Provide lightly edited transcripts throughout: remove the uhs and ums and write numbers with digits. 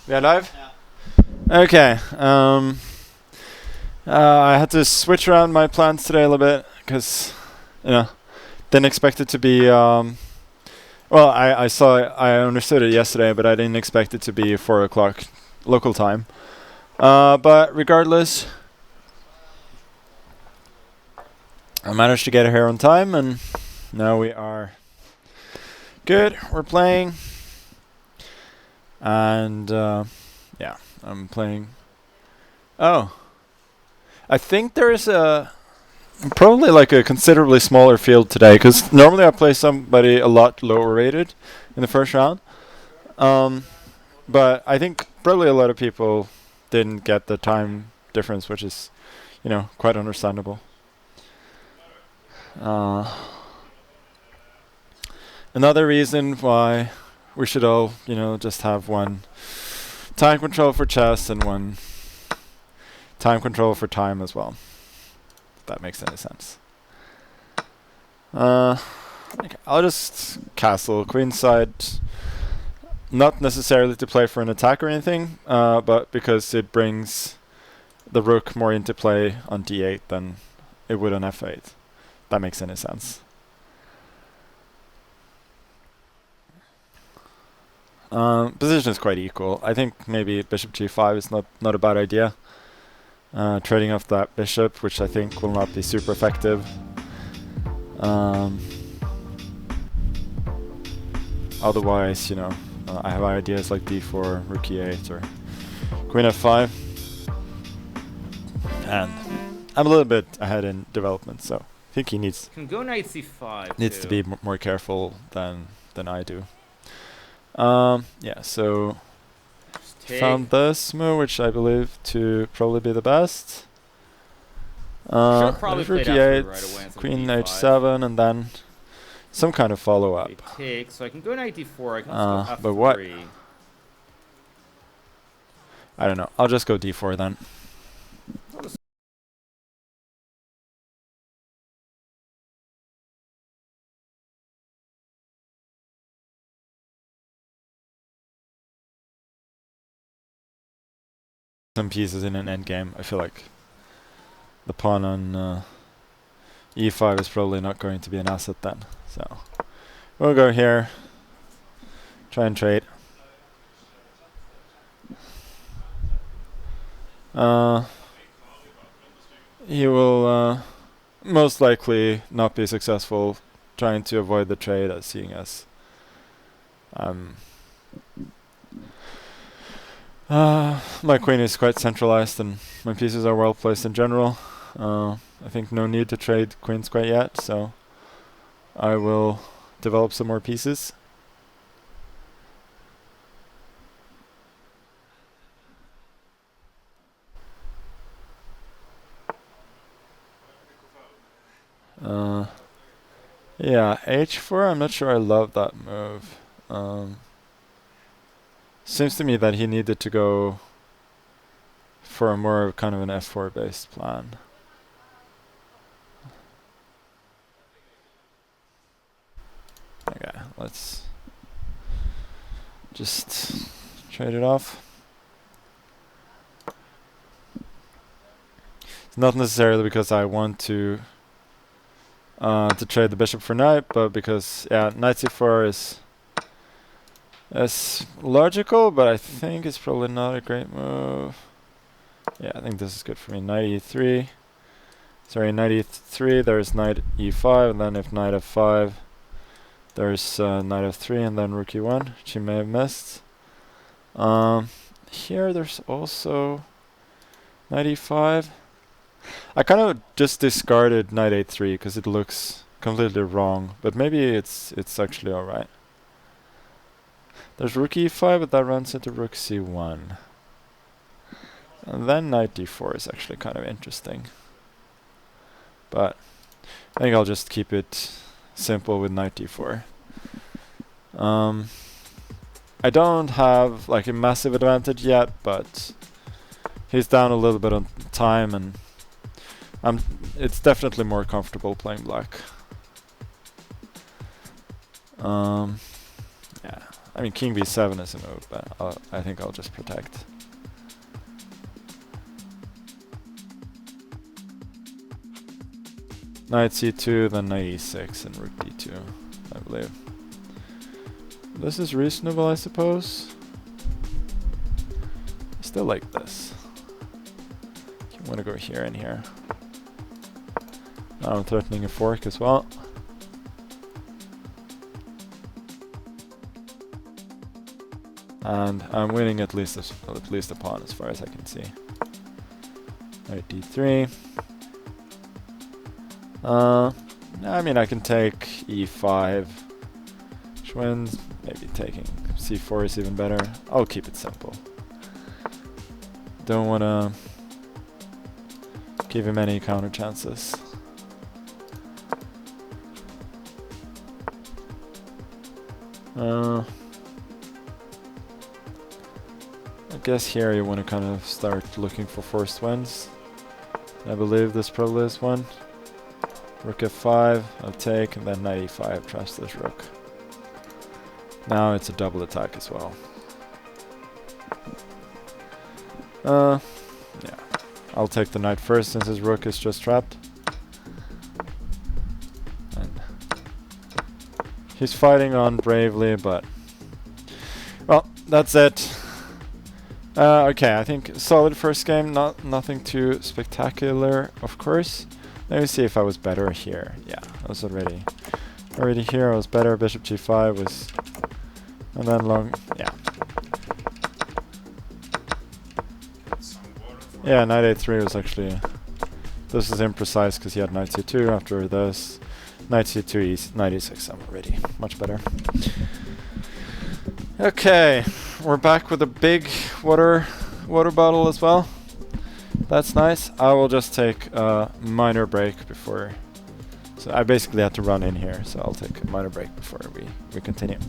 We are live? Yeah. Okay. I had to switch around my plans today a little bit because, didn't expect it to be. Well, I understood it yesterday, but I didn't expect it to be 4 o'clock local time. But regardless, I managed to get here on time, and now we are good. We're playing. And yeah, I'm playing. Oh, I think there is probably like a considerably smaller field today, because normally I play somebody a lot lower rated in the first round. But I think probably a lot of people didn't get the time difference, which is, quite understandable. Another reason why we should all, just have one time control for chess and one time control for time as well. If that makes any sense. Okay, I'll just castle queenside. Not necessarily to play for an attack or anything, but because it brings the rook more into play on d8 than it would on f8. That makes any sense. Position is quite equal. I think maybe bishop g5 is not a bad idea. Trading off that bishop, which I think will not be super effective. Otherwise, I have ideas like d4, rook e8, or queen f5. And I'm a little bit ahead in development, so I think he needs can go knight c5 needs to be more careful than I do. Yeah, so found this move, which I believe to probably be the best. Probably rook e8, right queen h7, and then some kind of follow-up. Take, so I can go knight d4. I can also go f3. But what? I don't know. I'll just go d4 then. Some pieces in an endgame. I feel like the pawn on e5 is probably not going to be an asset then. So we'll go here. Try and trade. He will most likely not be successful trying to avoid the trade, as seeing as my queen is quite centralized and my pieces are well placed in general. I think no need to trade queens quite yet, so I will develop some more pieces. Yeah, h4, I'm not sure I love that move. Seems to me that he needed to go for a more kind of an f4 based plan. Okay, let's just trade it off. It's not necessarily because I want to trade the bishop for knight, but because knight c4 is logical, but I think it's probably not a great move. Yeah, I think this is good for me. Knight e3. Sorry, knight e3, there's knight e5, and then if knight f5, there's knight f3, and then rook e1, which you may have missed. Here there's also knight e5. I kind of just discarded knight a3 because it looks completely wrong, but maybe it's actually alright. There's rook e5, but that runs into rook c1. And then knight d4 is actually kind of interesting. But I think I'll just keep it simple with knight d4. I don't have like a massive advantage yet, but he's down a little bit on time, and it's definitely more comfortable playing black. Yeah, I mean, king b7 is a move, but I think I'll just protect. Knight c2, then knight e6, and rook d2, I believe. This is reasonable, I suppose. I still like this. You want to go here and here. Now I'm threatening a fork as well. And I'm winning at least a pawn as far as I can see. Knight d3. I mean, I can take e5, which wins. Maybe taking c4 is even better. I'll keep it simple. Don't want to give him any counter chances. I guess here you want to kind of start looking for forced wins. I believe this probably is one. Rook f5, I'll take, and then knight e5, trash this rook. Now it's a double attack as well. Yeah, I'll take the knight first since his rook is just trapped. And he's fighting on bravely, but well, that's it. Okay, I think solid first game, nothing too spectacular, of course. Let me see if I was better here. Yeah, I was already here. I was better. Bishop g5 was, and then long. Yeah. Yeah, knight a3 was actually. This is imprecise because he had knight c2 after this. Knight c2, knight e6. I'm already much better. Okay, we're back with a big water bottle as well. That's nice. I will just take a minor break before. So I basically had to run in here, so I'll take a minor break before we continue.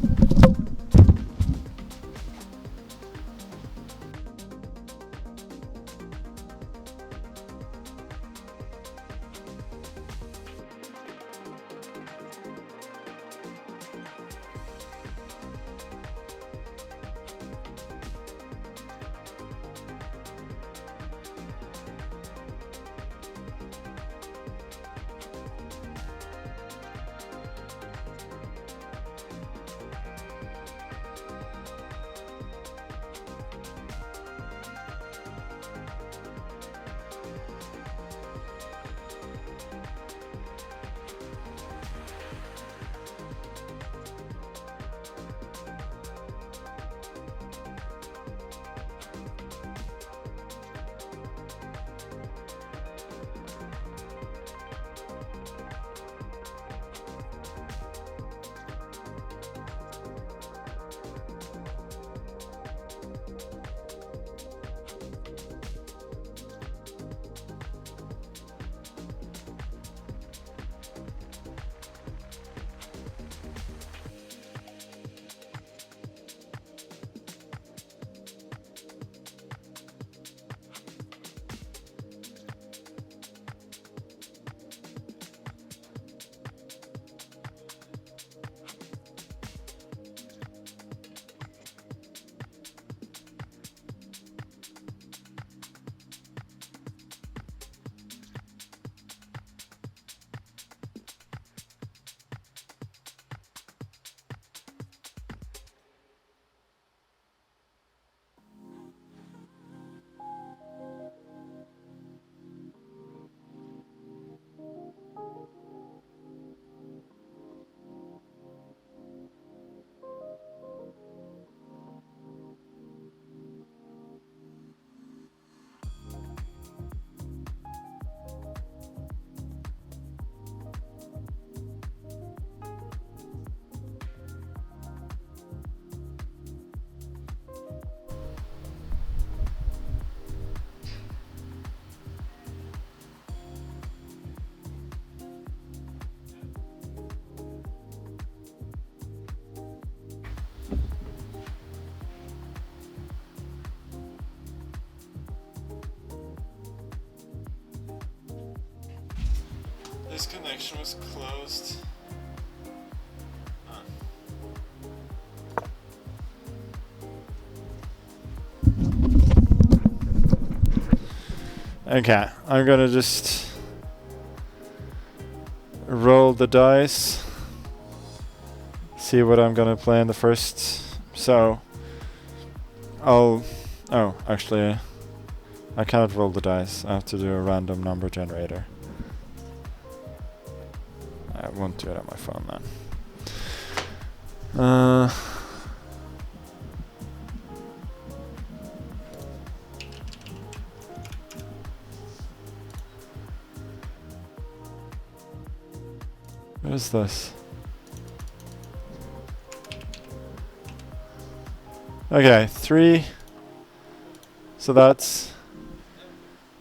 This connection was closed. Okay, I'm gonna just roll the dice. See what I'm gonna play in the first. So, oh, actually, I cannot roll the dice. I have to do a random number generator. I won't do it on my phone then. What is this? Okay, 3. So that's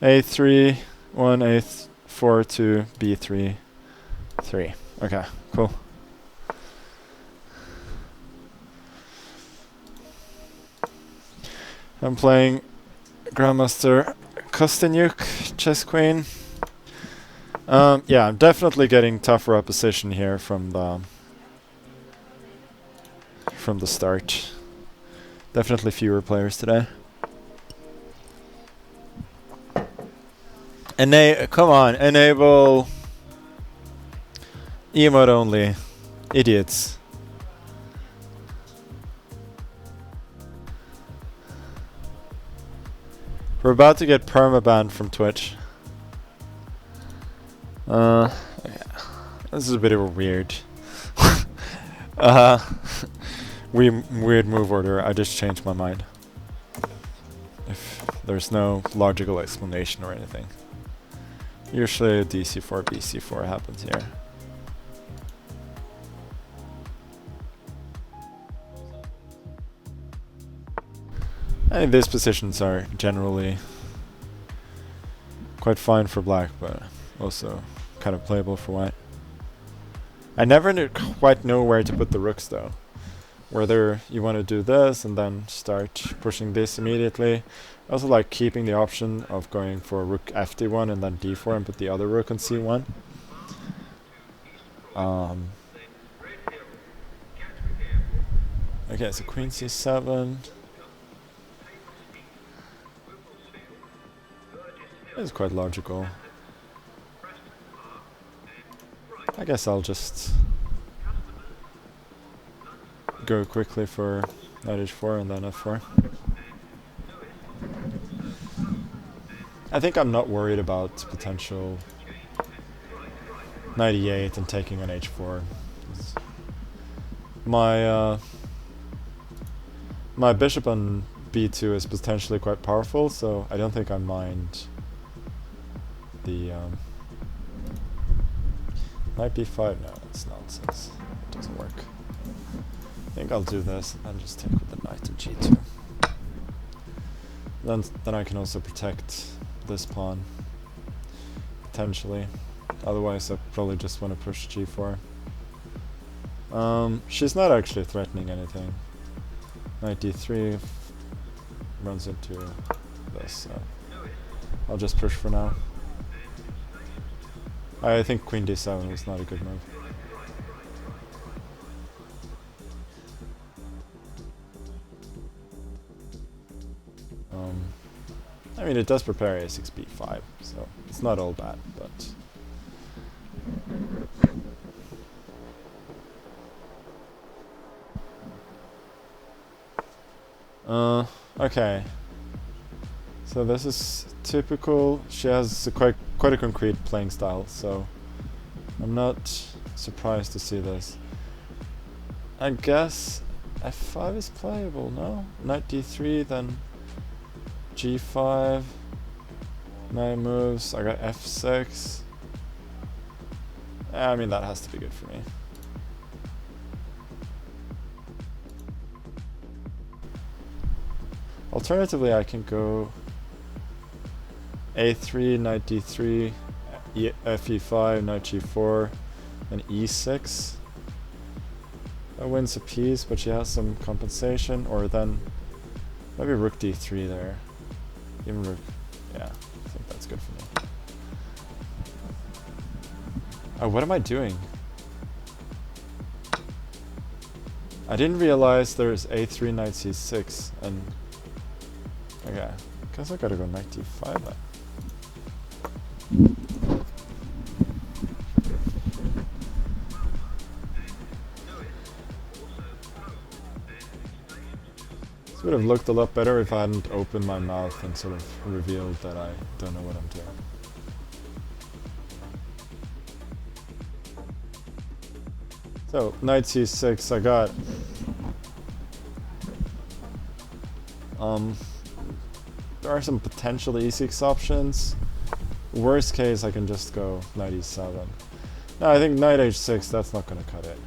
A3, 1, A4, 2, B3, 3. Okay, cool. I'm playing Grandmaster Kosteniuk, Chess Queen. Yeah, I'm definitely getting tougher opposition here from the start. Definitely fewer players today. Come on, enable emote only. Idiots. We're about to get permabanned from Twitch. Yeah. This is a bit of a weird weird move order. I just changed my mind. If there's no logical explanation or anything. Usually DC4, BC4 happens here. I think these positions are generally quite fine for black, but also kind of playable for white. I never quite know where to put the rooks though. Whether you want to do this and then start pushing this immediately. I also like keeping the option of going for rook fd1 and then d4 and put the other rook on c1. Okay, so queen c7. It's quite logical. I guess I'll just go quickly for knight h4 and then f4. I think I'm not worried about potential knight e8 and taking on h4. My bishop on b2 is potentially quite powerful, so I don't think I mind the knight b5. No, it's nonsense. It doesn't work. I think I'll do this and just take with the knight on g2. Then I can also protect this pawn potentially. Otherwise, I probably just want to push g4. She's not actually threatening anything. Knight d3 runs into this, so I'll just push for now. I think queen d7 was not a good move. I mean, it does prepare a6 b5, so it's not all bad, but okay. So this is typical. She has quite a concrete playing style, so I'm not surprised to see this. I guess f5 is playable, no? Knight d3, then g5. Knight moves. I got f6. I mean, that has to be good for me. Alternatively, I can go a3, knight d3, fe5, knight g4, and e6. That wins a piece, but she has some compensation, or then maybe rook d3 there. Even rook, yeah, I think that's good for me. Oh, what am I doing? I didn't realize there's a3, knight c6, and okay, guess I gotta go knight d5 then. This would have looked a lot better if I hadn't opened my mouth and sort of revealed that I don't know what I'm doing. So, knight c6, I got... there are some potential e6 options. Worst case, I can just go knight e7. No, I think knight h6, that's not gonna cut it.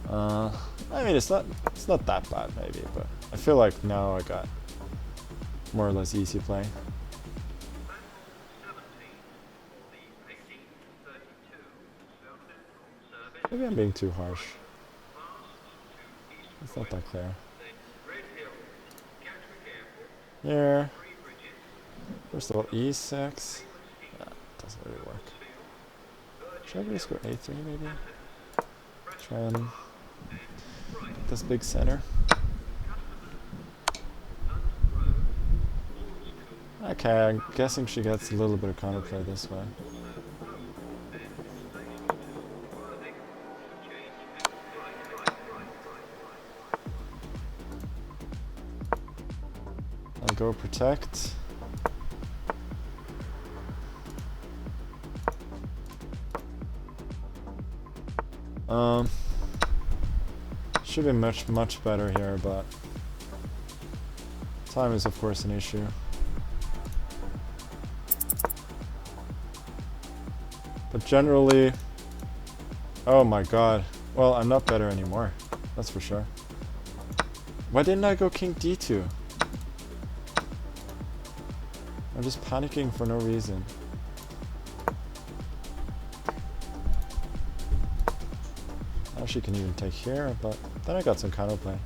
I mean, it's not that bad, maybe, but I feel like now I got more or less easy play. Maybe I'm being too harsh. It's not that clear. Here. First of all, e6. Yeah, doesn't really work. Should I just go a3 maybe? Try and get this big center. Okay, I'm guessing she gets a little bit of counterplay this way. I'll go protect. Should be much better here, but time is of course an issue. But generally, oh my god. Well, I'm not better anymore. That's for sure. Why didn't I go king d2? I'm just panicking for no reason. Now she can even take here, but then I got some counterplay.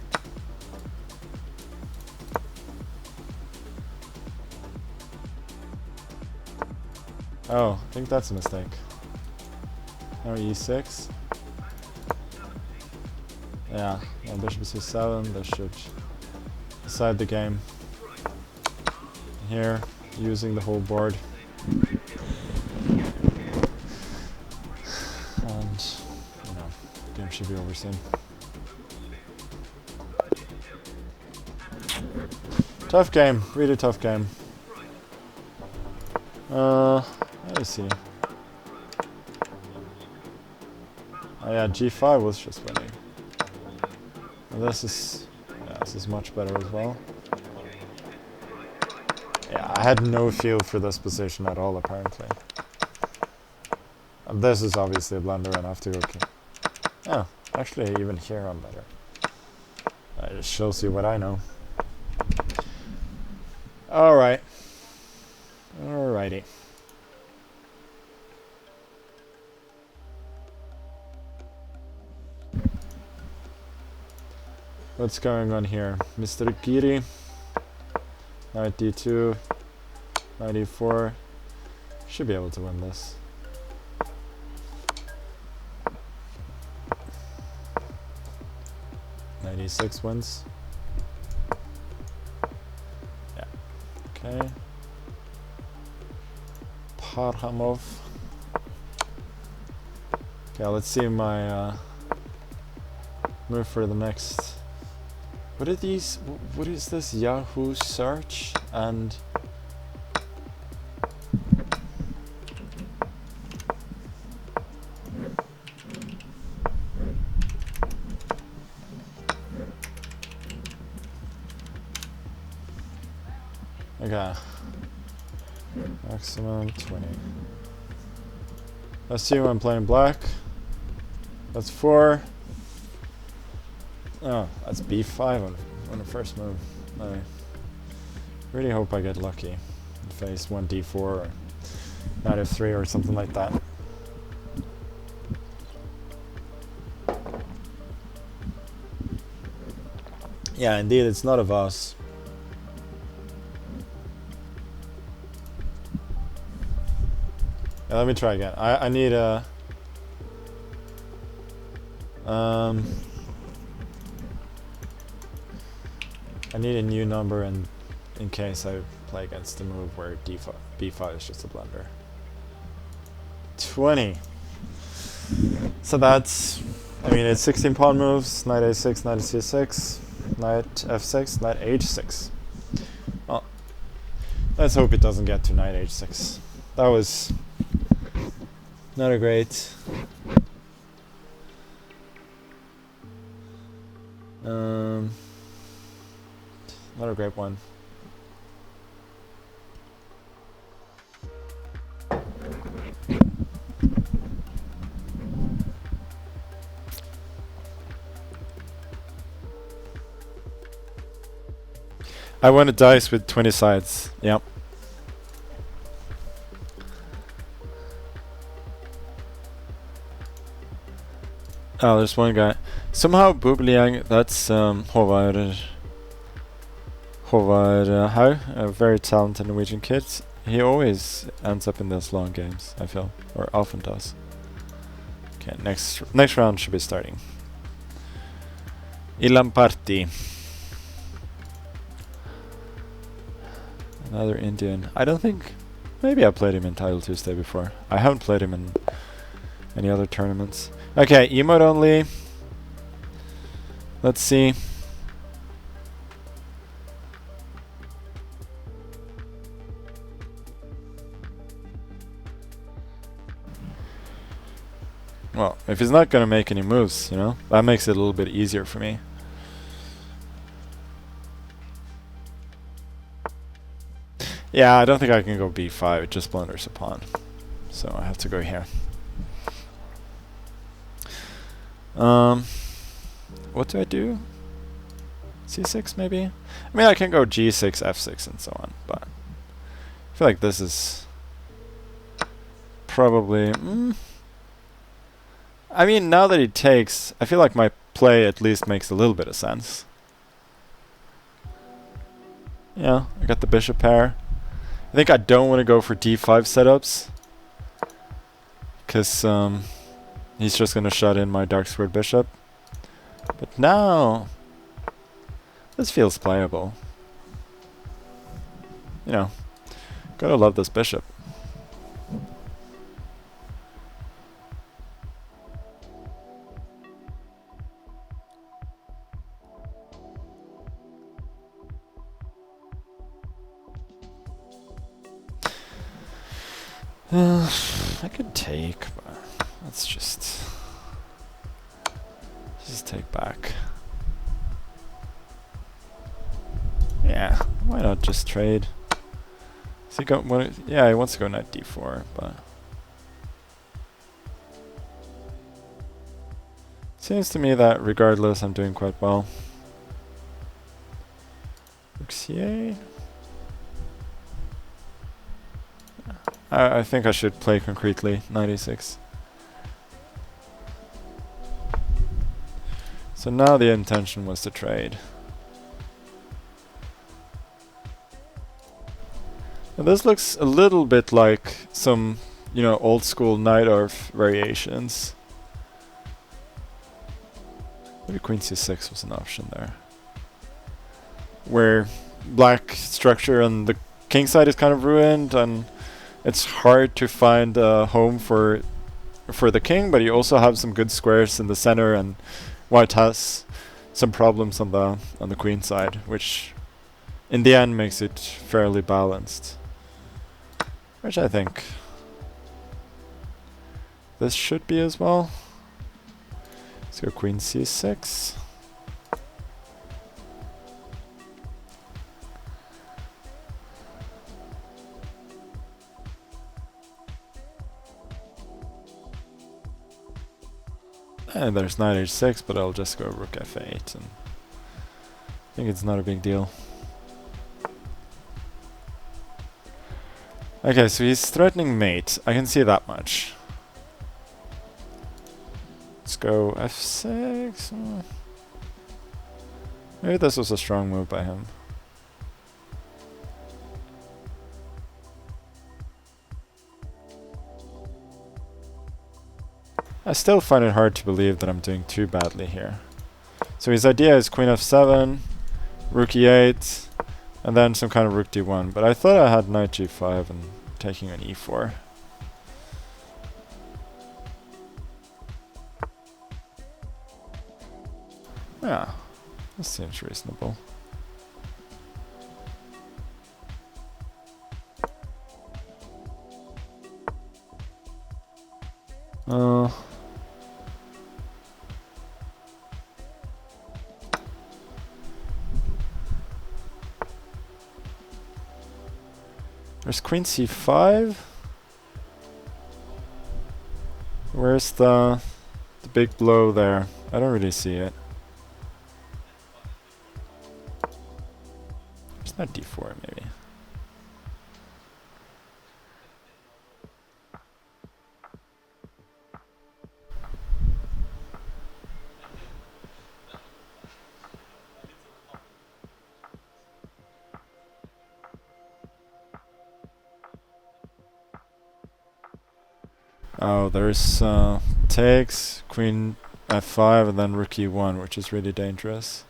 Oh, I think that's a mistake. Now e6. Yeah, now bishop c7, this should decide the game. Here, using the whole board. And, you know, game should be over soon. Tough game, really tough game. Let me see. Oh yeah, g5 was just winning. And this is much better as well. Yeah, I had no feel for this position at all, apparently. And this is obviously a blunder and I have to go king. Oh, actually even here I'm better. It just shows you what I know. Alright. Alrighty. What's going on here? Mr. Giri. Knight d2. Knight e4. Should be able to win this. Knight e6 wins. Yeah. Okay. Parhamov. Okay, let's see my move for the next. What are these? What is this? Yahoo search and okay. Maximum 20. Let's see when I'm playing black. That's 4. Oh, that's b5 on the first move. I really hope I get lucky and face 1 d4 or knight f3 or something like that. Yeah, indeed, it's not a vase. Yeah, let me try again. I need a I need a new number and in case I play against the move where d5, b5 is just a blunder. 20. So that's, I mean, it's 16 pawn moves, knight a6, knight c6, knight f6, knight h6. Well, let's hope it doesn't get to knight h6. That was not a great... not a great one. I won a dice with 20 sides. Yep. Oh, there's one guy. Somehow Bubliang, that's Håvard Haug, a very talented Norwegian kid. He always ends up in those long games, I feel, or often does. Okay, next round should be starting. Ilamparthi. Another Indian. I don't think... Maybe I played him in Title Tuesday before. I haven't played him in any other tournaments. Okay, emote only. Let's see. Well, if he's not gonna make any moves, you know, that makes it a little bit easier for me. Yeah, I don't think I can go b5, it just blunders a pawn. So I have to go here. What do I do? c6 maybe? I mean, I can go g6, f6 and so on, but I feel like this is probably... I mean, now that he takes, I feel like my play at least makes a little bit of sense. Yeah, I got the bishop pair. I think I don't want to go for d5 setups, because he's just going to shut in my dark squared bishop. But now, this feels playable. You know, gotta love this bishop. I could take, but let's just take back. Yeah, why not just trade? Is he yeah, he wants to go knight d4, but seems to me that regardless, I'm doing quite well. Vachier. I think I should play concretely, 96. So now the intention was to trade. Now this looks a little bit like some, you know, old school knight Arf variations. Maybe queen c6 was an option there. Where black structure on the king side is kind of ruined and it's hard to find a home for the king, but you also have some good squares in the center, and white has some problems on the queen side, which in the end makes it fairly balanced. Which I think this should be as well. Let's go queen c6. And there's knight h6, but I'll just go rook f8, and I think it's not a big deal. Okay, so he's threatening mate. I can see that much. Let's go f6. Maybe this was a strong move by him. I still find it hard to believe that I'm doing too badly here. So his idea is queen f7, rook e8, And then some kind of rook d1. But I thought I had knight g5 and taking an e4. Yeah, this seems reasonable. There's queen c5. Where's the big blow there? I don't really see it. It's not d4 maybe. Oh, there's takes, queen f5, and then rook e1, which is really dangerous.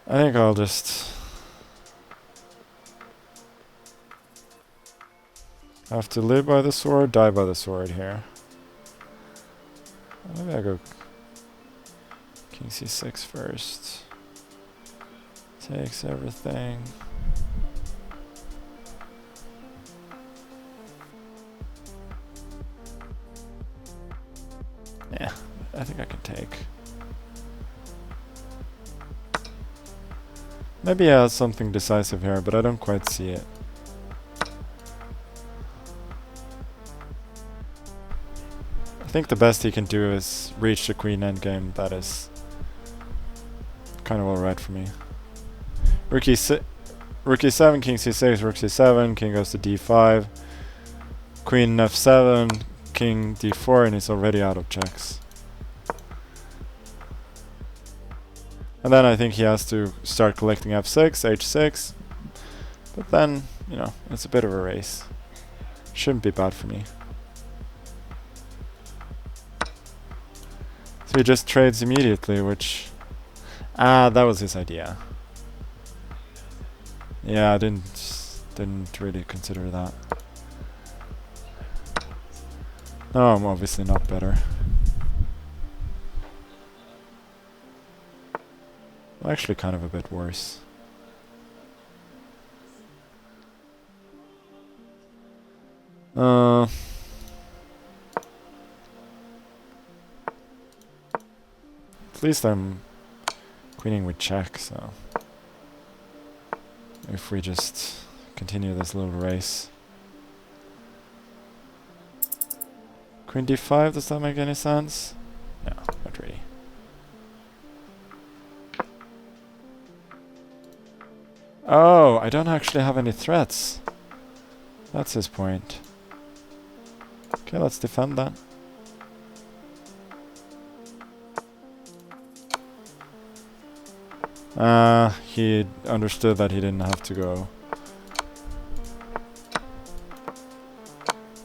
I think I'll just have to live by the sword, die by the sword here. Maybe I go king c6 first. Takes everything. Yeah, I think I can take. Maybe he has something decisive here, but I don't quite see it. I think the best he can do is reach the queen endgame. That is kind of alright for me. Rook e7, king c6, rook c7, king goes to d5, queen f7, king d4, and he's already out of checks. And then I think he has to start collecting f6, h6, but then, you know, it's a bit of a race. Shouldn't be bad for me. So he just trades immediately, which... Ah, that was his idea. Yeah, I didn't really consider that. No, I'm obviously not better. I'm actually kind of a bit worse. At least I'm queening with check, so if we just continue this little race. Queen d5, does that make any sense? No, not really. Oh, I don't actually have any threats. That's his point. Okay, let's defend that. He understood that he didn't have to go.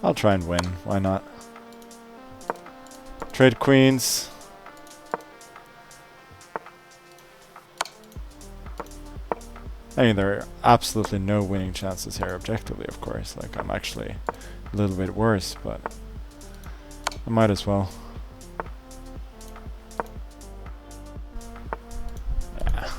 I'll try and win, why not? Trade queens. I mean, there are absolutely no winning chances here, objectively, of course. Like, I'm actually a little bit worse, but I might as well. Yeah.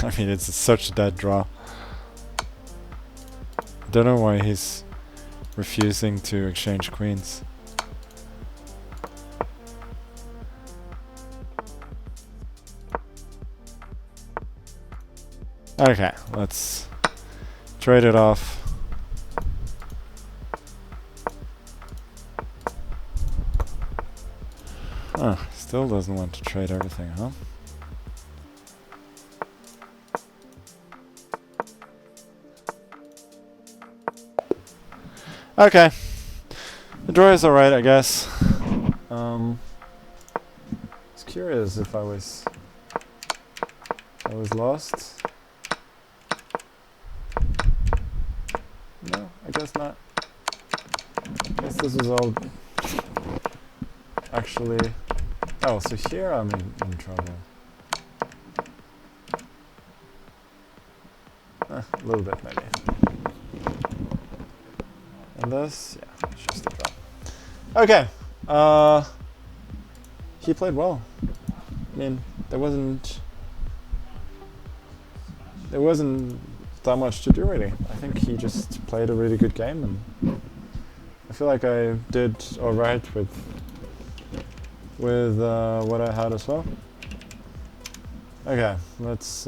I mean, it's such a dead draw. Don't know why he's refusing to exchange queens. Okay, let's trade it off. Still doesn't want to trade everything, huh? Okay. The draw is alright, I guess. It's curious if I was lost. No, I guess not. I guess this was all actually. Oh, so here I'm in trouble. A little bit maybe. And this, yeah, it's just a draw. Okay. He played well. I mean, there wasn't that much to do really. I think he just played a really good game, and I feel like I did all right with what I had as well. Okay, let's.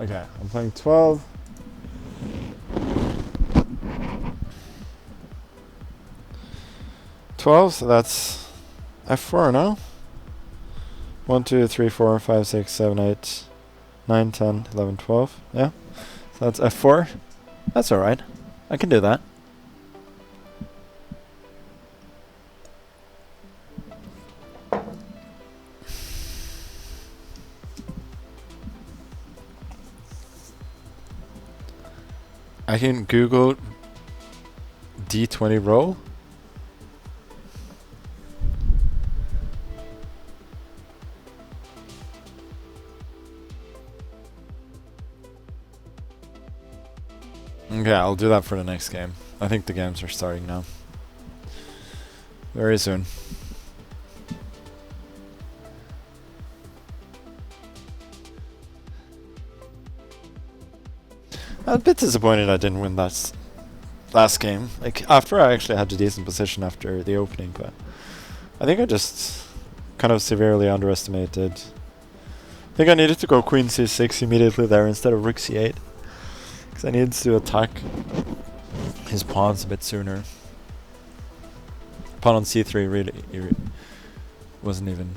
Okay, I'm playing 12. So that's F4 now. 1, 2, 3, 4, 5, 6, 7, 8, 9, 10, 11, 12. Yeah. So that's F4. That's alright. I can do that. I can Google D20 roll. Okay, I'll do that for the next game. I think the games are starting now. Very soon. I'm a bit disappointed I didn't win that last game. Like, after I actually had a decent position after the opening, but I think I just kind of severely underestimated. I think I needed to go queen c6 immediately there instead of rook c8. Because I needed to attack his pawns a bit sooner. Pawn on c3 really wasn't even...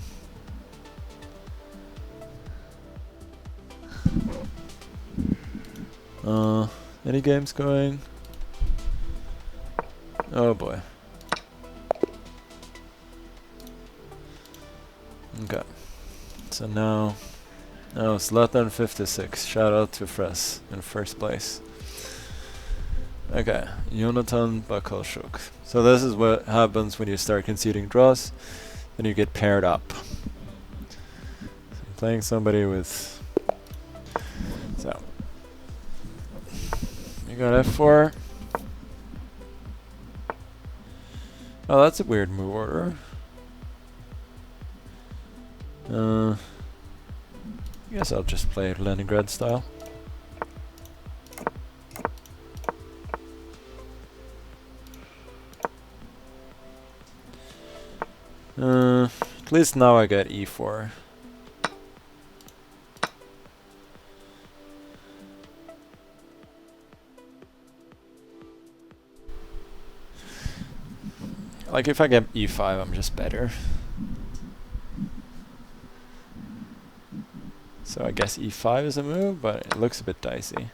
Any games going? Oh boy. Okay. So now... Oh, Zlatan 56. Shout out to Fres in first place. Okay. Johnathan Bakalchuk. So this is what happens when you start conceding draws. Then you get paired up. So I'm playing somebody with... So... You got F4. Oh, that's a weird move order. I guess I'll just play Leningrad style. At least now I get E4. Like if I get E5, I'm just better. So I guess E5 is a move, but it looks a bit dicey.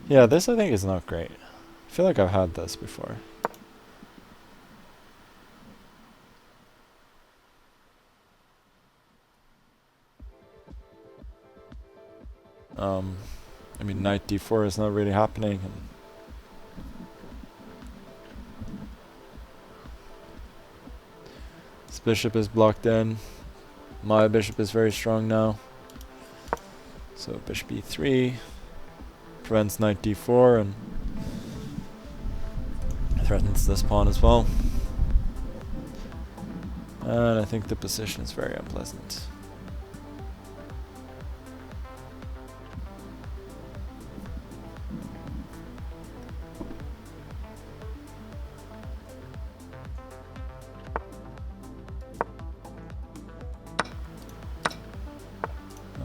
Yeah, this I think is not great. I feel like I've had this before. I mean, knight d4 is not really happening. And this bishop is blocked in. My bishop is very strong now. So bishop e3 prevents knight d4 and threatens this pawn as well. And I think the position is very unpleasant.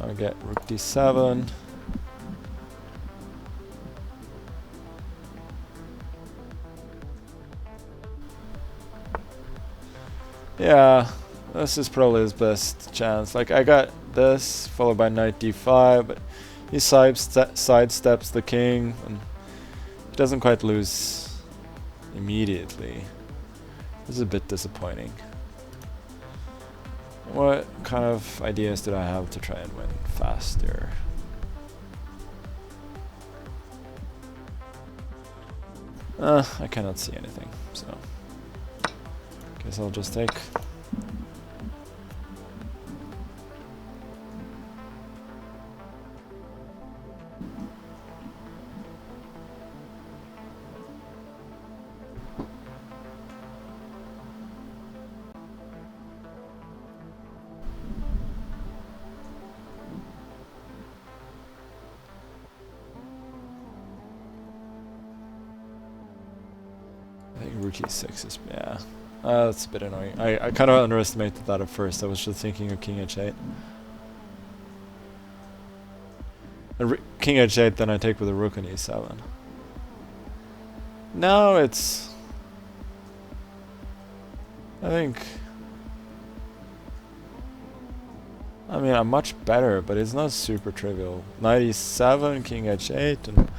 I get rook d7. Yeah, This is probably his best chance. Like, I got this, followed by knight d5, but he sidesteps the king, and he doesn't quite lose immediately. This is a bit disappointing. What kind of ideas did I have to try and win faster? I cannot see anything, so guess I'll just take. Rook e6 is, yeah. That's a bit annoying. I kind of underestimated that at first. I was just thinking of king h8. King h8, then I take with a rook on e7. Now it's... I think... I mean, I'm much better, but it's not super trivial. Knight e7, king h8, and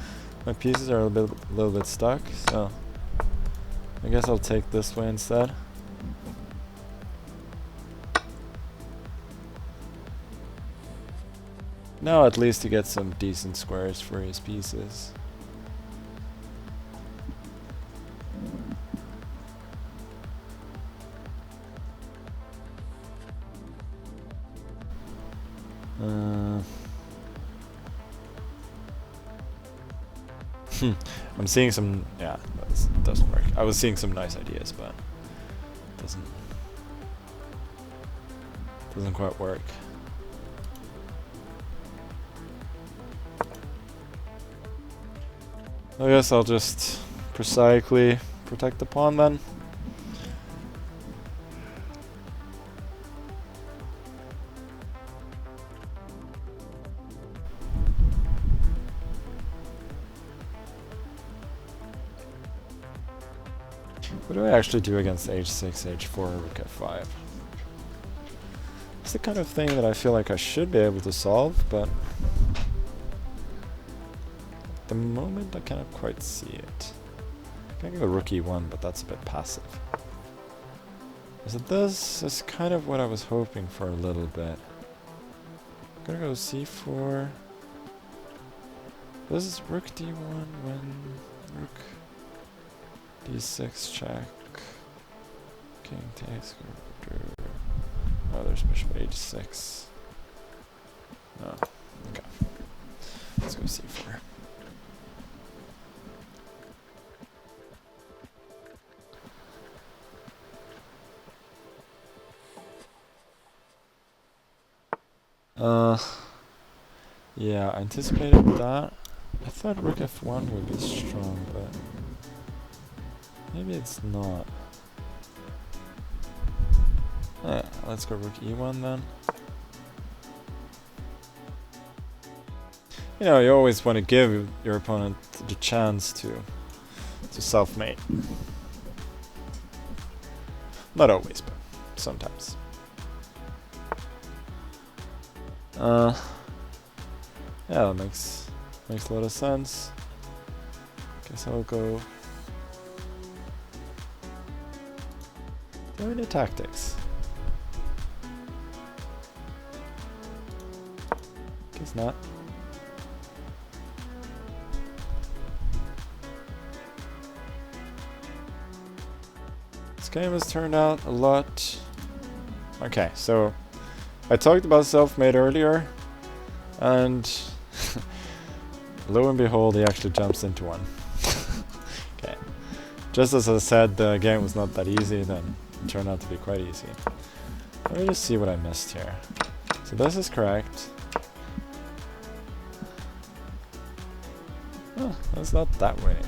my pieces are a little bit stuck, so... I guess I'll take this way instead. Now at least he gets some decent squares for his pieces. I'm seeing some, yeah, it doesn't work. I was seeing some nice ideas, but it doesn't quite work. I guess I'll just prosaically protect the pawn then. What do I actually do against h6, h4, rook f5? It's the kind of thing that I feel like I should be able to solve, but at the moment I cannot quite see it. I can go rook e1, but that's a bit passive. So this is kind of what I was hoping for a little bit. I'm gonna go c4. This is rook d1 when rook d6 check. King takes. Oh, there's bishop h6. No. Okay. Let's go c4. Yeah, I anticipated that. I thought rook f1 would be strong, but maybe it's not. Let's go rook e1 then. You know, you always want to give your opponent the chance to self-mate. Not always, but sometimes. Yeah, that makes a lot of sense. Guess I'll go into tactics. Guess not. This game has turned out a lot. Okay, so I talked about self-made earlier, and lo and behold, he actually jumps into one. Okay. Just as I said, the game was not that easy, then it turned out to be quite easy. Let me just see what I missed here. So this is correct. Oh, that's not that winning.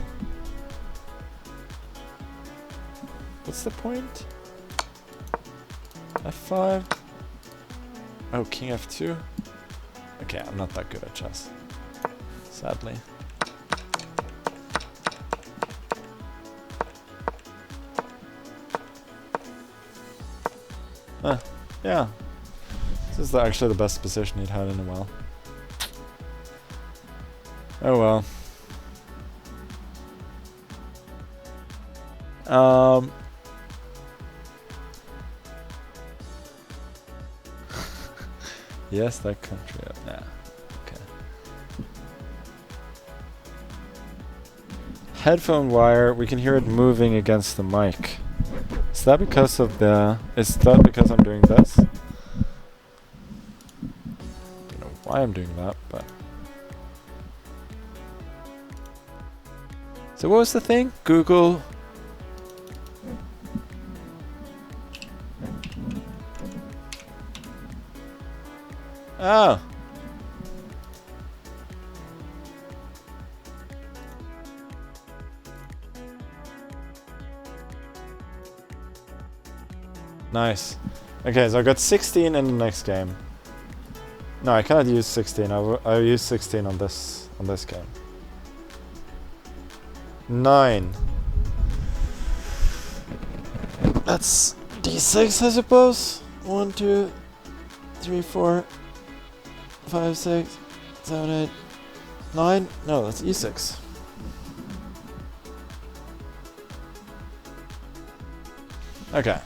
What's the point? f5? Oh, king f2? Okay, I'm not that good at chess. Sadly. Huh. Yeah. This is actually the best position he'd had in a while. Oh well. Yes, that country. Yeah. Okay. Headphone wire. We can hear it moving against the mic. Is that because of the? Is that because I'm doing this? I don't know why I'm doing that, but. So what was the thing? Google. Oh. Nice. Okay, so I got 16 in the next game. No, I cannot use 16. I'll use 16 on this game. 9. That's D6, I suppose. 1, 2, 3, 4, 5, 6, 7, 8, 9. No, that's E6. Okay.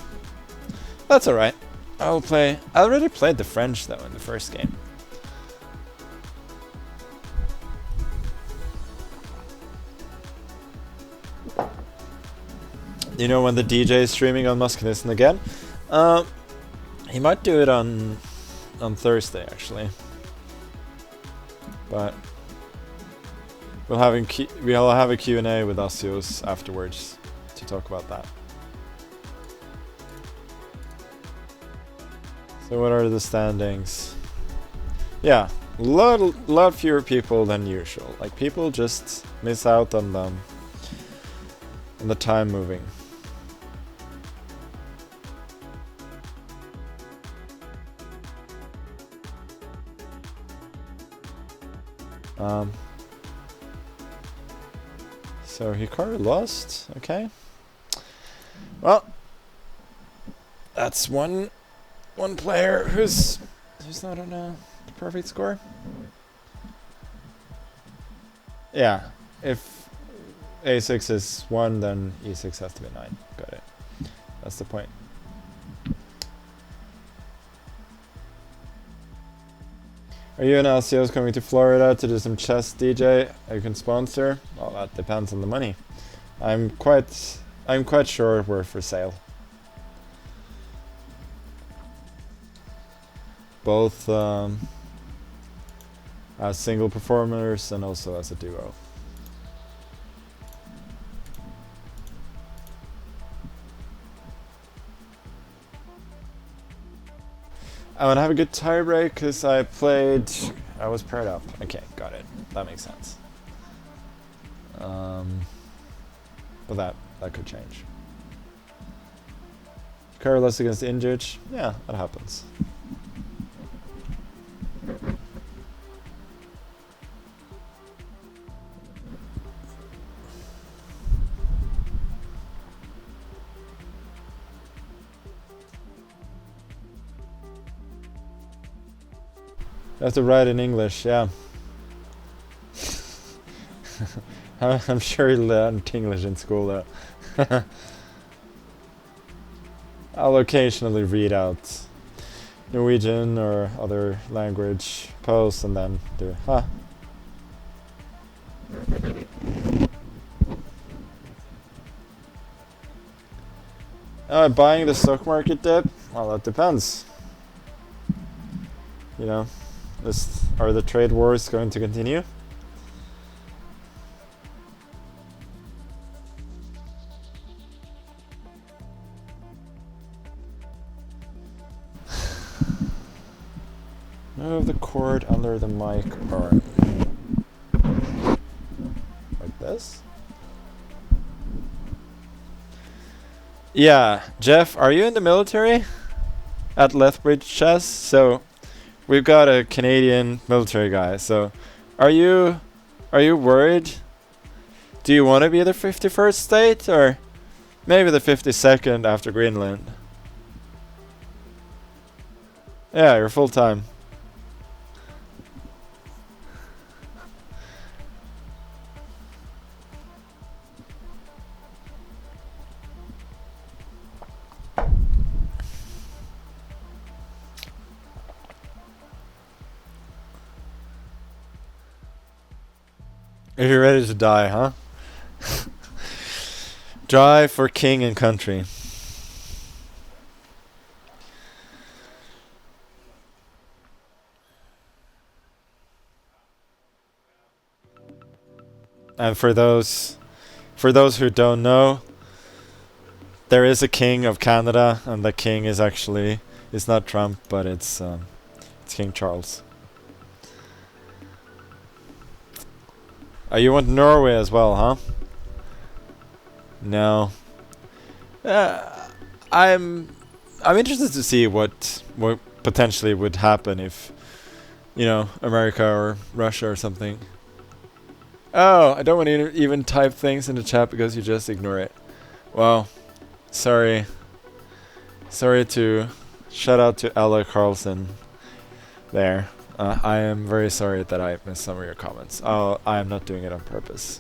That's alright. I'll play. I already played the French though in the first game. You know when the DJ is streaming on Muskinisten again? He might do it on Thursday actually. But we'll have a Q&A with Asios afterwards to talk about that. So what are the standings? Yeah, lot fewer people than usual. Like people just miss out on them, on the time moving. So Hikaru lost. Okay. Well, that's one player who's not on a perfect score. Yeah, if A6 is 1, then E6 has to be 9. Got it. That's the point. Are you and Alcios coming to Florida to do some chess, DJ? You can sponsor? Well, that depends on the money. I'm quite sure we're for sale. Both as single performers and also as a duo. I want to have a good tie break because I was paired up. Okay, got it. That makes sense. But that could change. Carlos against Indjic. Yeah, that happens. You have to write in English, yeah. I'm sure you learned English in school though. I'll occasionally read out Norwegian or other language posts and then do buying the stock market dip? Well, that depends. You know, are the trade wars going to continue? Move the cord under the mic arm. Like this? Yeah, Jeff, are you in the military? At Lethbridge Chess? So, we've got a Canadian military guy, so are you worried? Do you want to be the 51st state, or maybe the 52nd after Greenland? Yeah, you're full time. If you're ready to die, huh? Die for king and country. And for those who don't know, there is a king of Canada, and the king is actually not Trump, but it's King Charles. You want Norway as well, huh? No. I'm interested to see what potentially would happen if, you know, America or Russia or something. Oh, I don't want to even type things in the chat because you just ignore it. Well, sorry. Sorry to shout out to Magnus Carlsen there. I am very sorry that I missed some of your comments. Oh, I am not doing it on purpose.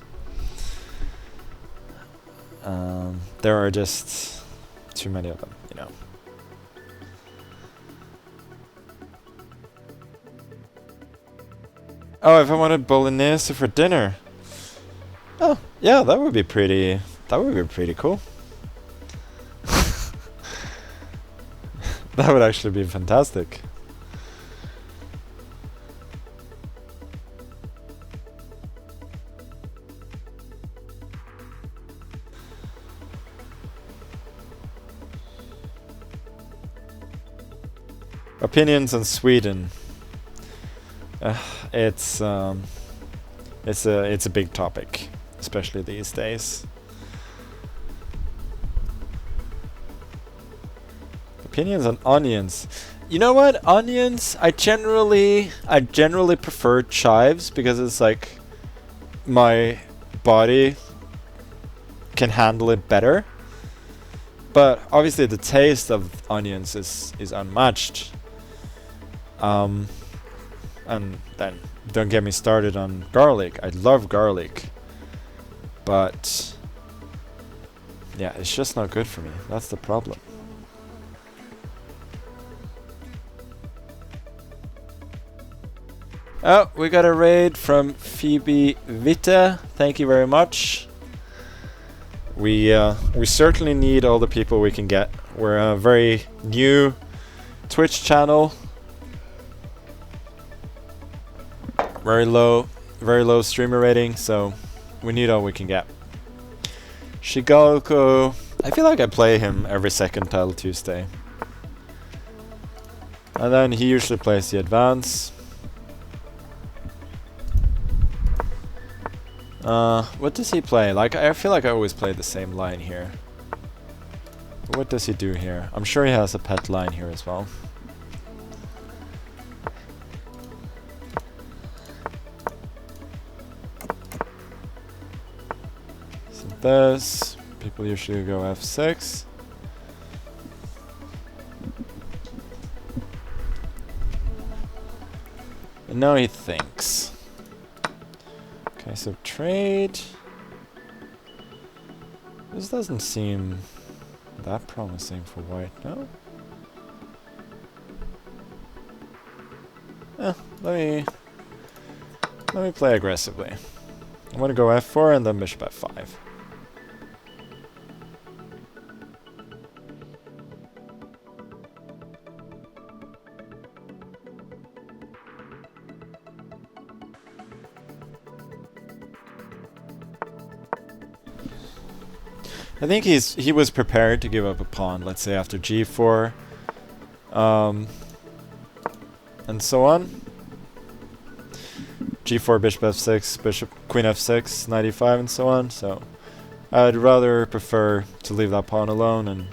There are just too many of them, you know. Oh, if I wanted bolognese for dinner. Oh, yeah, that would be pretty cool. That would actually be fantastic. Opinions on Sweden. It's a big topic, especially these days. Opinions on onions. You know what? Onions, I generally prefer chives because it's like my body can handle it better. But obviously the taste of onions is unmatched. And then don't get me started on garlic. I love garlic. But yeah, it's just not good for me. That's the problem. Oh, we got a raid from Phoebe Vita. Thank you very much. We certainly need all the people we can get. We're a very new Twitch channel. Very low streamer rating, so we need all we can get. Zhigalko, I feel like I play him every second Title Tuesday. And then he usually plays the advance. What does he play? Like, I feel like I always play the same line here. What does he do here? I'm sure he has a pet line here as well. So this, people usually go f6. And now he thinks. Okay, so trade. This doesn't seem that promising for white, no? Let me play aggressively. I'm gonna go f4 and then bishop f5. I think he was prepared to give up a pawn, let's say after g4, and so on. g4, bishop f6, bishop, queen f6, knight e5, and so on. So I'd rather prefer to leave that pawn alone and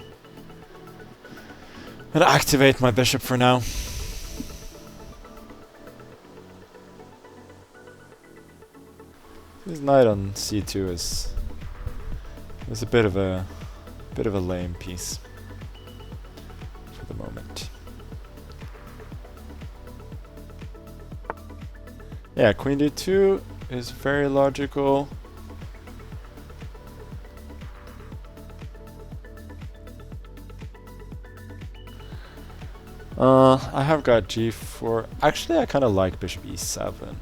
activate my bishop for now. This knight on c2 is a bit of a lame piece for the moment. Yeah, queen d2 is very logical. I have got g4. Actually, I kind of like bishop e7.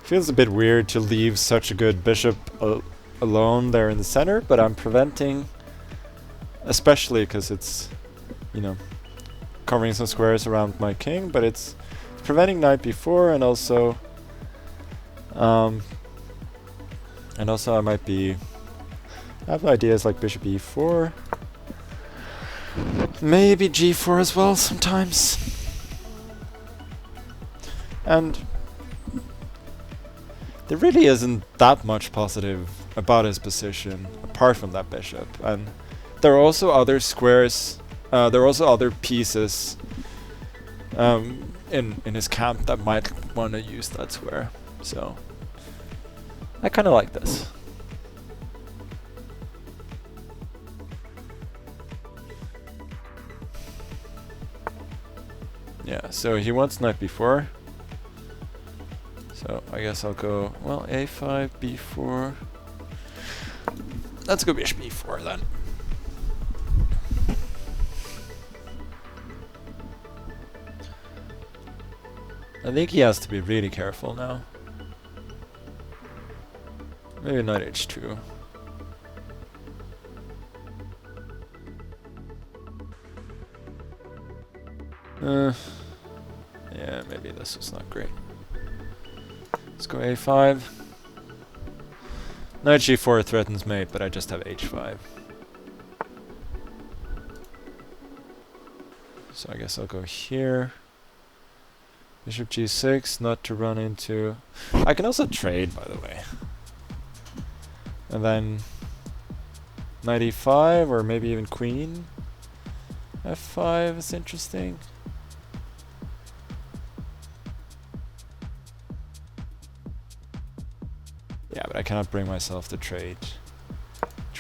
Feels a bit weird to leave such a good bishop alone there in the center, but I'm preventing, especially because it's, you know, covering some squares around my king, but it's preventing knight b4, and also I might be, I have ideas like bishop e4, maybe g4 as well sometimes, and there really isn't that much positive about his position apart from that bishop, and there are also other squares, there are also other pieces in his camp that might want to use that square. So I kind of like this. Yeah, so he wants knight b4. So I guess I'll go, well, a5, b4. Let's go bishop e4 then. I think he has to be really careful now. Maybe knight h2. Yeah, maybe this was not great. Let's go a5. Knight g4 threatens mate, but I just have h5. So I guess I'll go here. Bishop g6, not to run into... I can also trade, by the way. And then knight e5, or maybe even queen f5 is interesting. Yeah, but I cannot bring myself to trade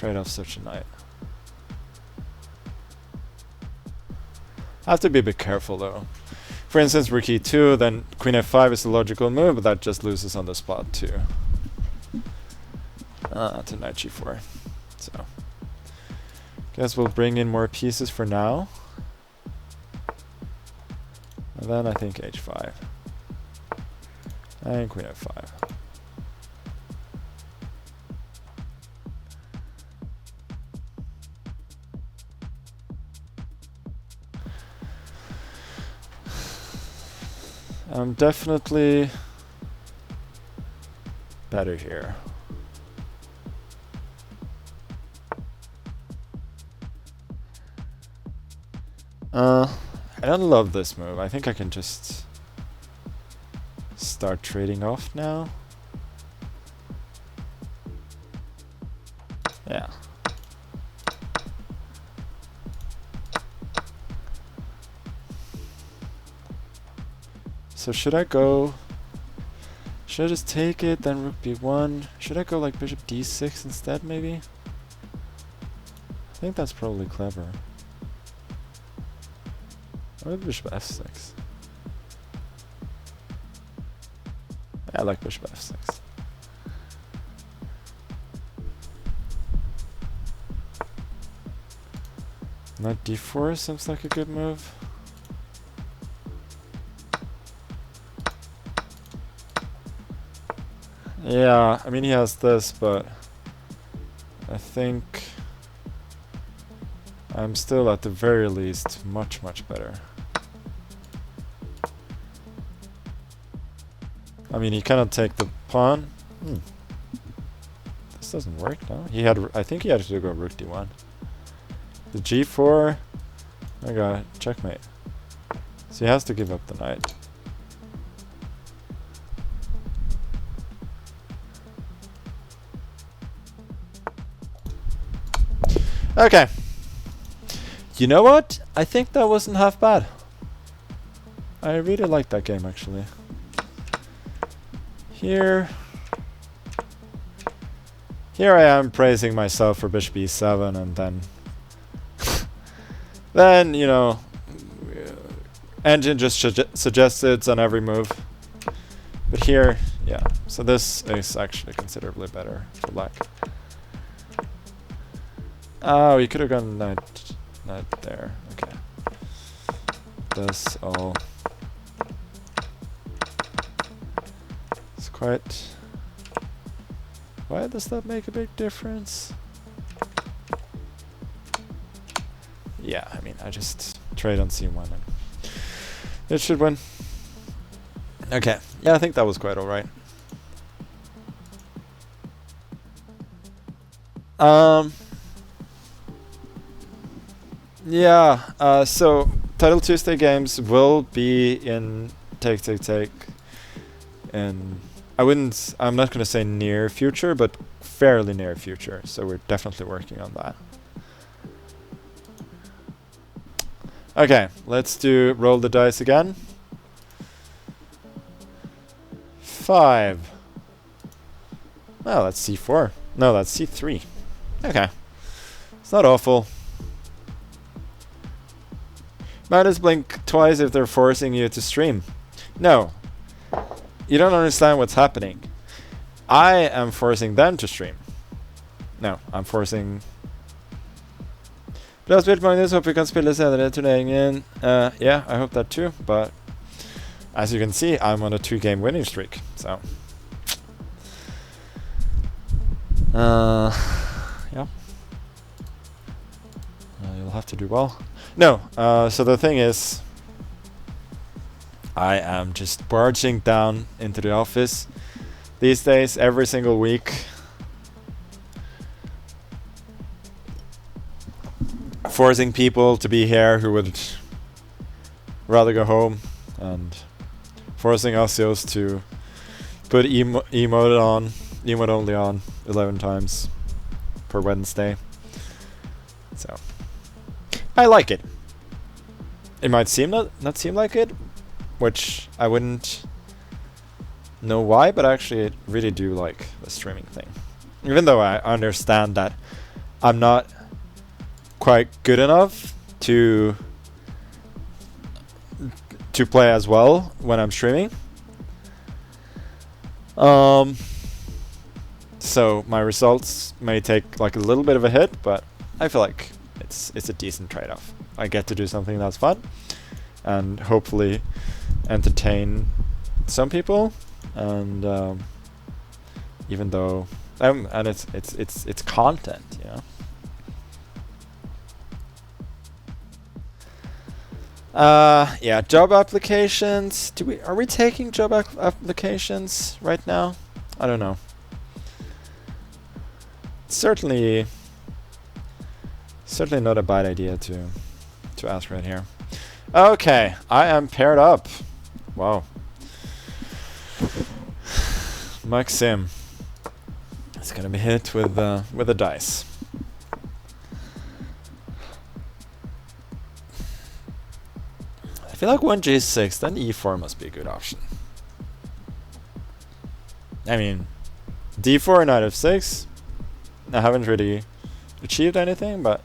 off such a knight. I have to be a bit careful though. For instance, rook e2, then queen f5 is the logical move, but that just loses on the spot too. To knight g4. So, guess we'll bring in more pieces for now. And then I think h5. And queen f5. I'm definitely better here. I don't love this move. I think I can just start trading off now. Yeah. So should I go... Should I just take it, then rook b1? Should I go like bishop d6 instead, maybe? I think that's probably clever. Or bishop f6. Yeah, I like bishop f6. Knight d4 seems like a good move. Yeah, I mean he has this, but I think I'm still at the very least much better. I mean he cannot take the pawn. This doesn't work, no? He had, I think he had to go rook d1. The g4, I got it, checkmate. So he has to give up the knight. Okay. You know what? I think that wasn't half bad. I really liked that game, actually. Here I am praising myself for bishop e7, and then... then, you know... Engine just suggests it's on every move. But here, yeah. So this is actually considerably better for black. Oh, you could have gone knight there. Okay. This all. It's quite. Why does that make a big difference? Yeah, I mean, I just trade on C1 and it should win. Okay, yeah, I think that was quite alright. Yeah, so Title Tuesday games will be in Take, and I'm not going to say near future, but fairly near future, so we're definitely working on that. Okay, let's roll the dice again. 5. Oh, that's C4. No, that's C3. Okay. It's not awful. Minus blink twice if they're forcing you to stream. No. You don't understand what's happening. I am forcing them to stream. No, I'm forcing... Bra spilt, Magnus. Hope vi kan spille senere i turneringen. Yeah, I hope that too, but... As you can see, I'm on a 2-game winning streak, so... yeah. You'll have to do well. No, so the thing is... I am just barging down into the office these days, every single week. Forcing people to be here who would rather go home, and forcing Asios to put emote only on 11 times per Wednesday. So I like it. It might seem not seem like it, which I wouldn't know why, but actually I really do like the streaming thing. Even though I understand that I'm not quite good enough to play as well when I'm streaming. So my results may take like a little bit of a hit, but I feel like it's a decent trade-off. I get to do something that's fun and hopefully entertain some people, and even though and it's content, you know. Yeah, job applications. Are we taking job applications right now? I don't know. Certainly not a bad idea to ask right here. Okay, I am paired up. Wow. Maxim. It's gonna be hit with a dice. I feel like 1g6, then e4 must be a good option. I mean, d4, knight f6. I haven't really achieved anything, but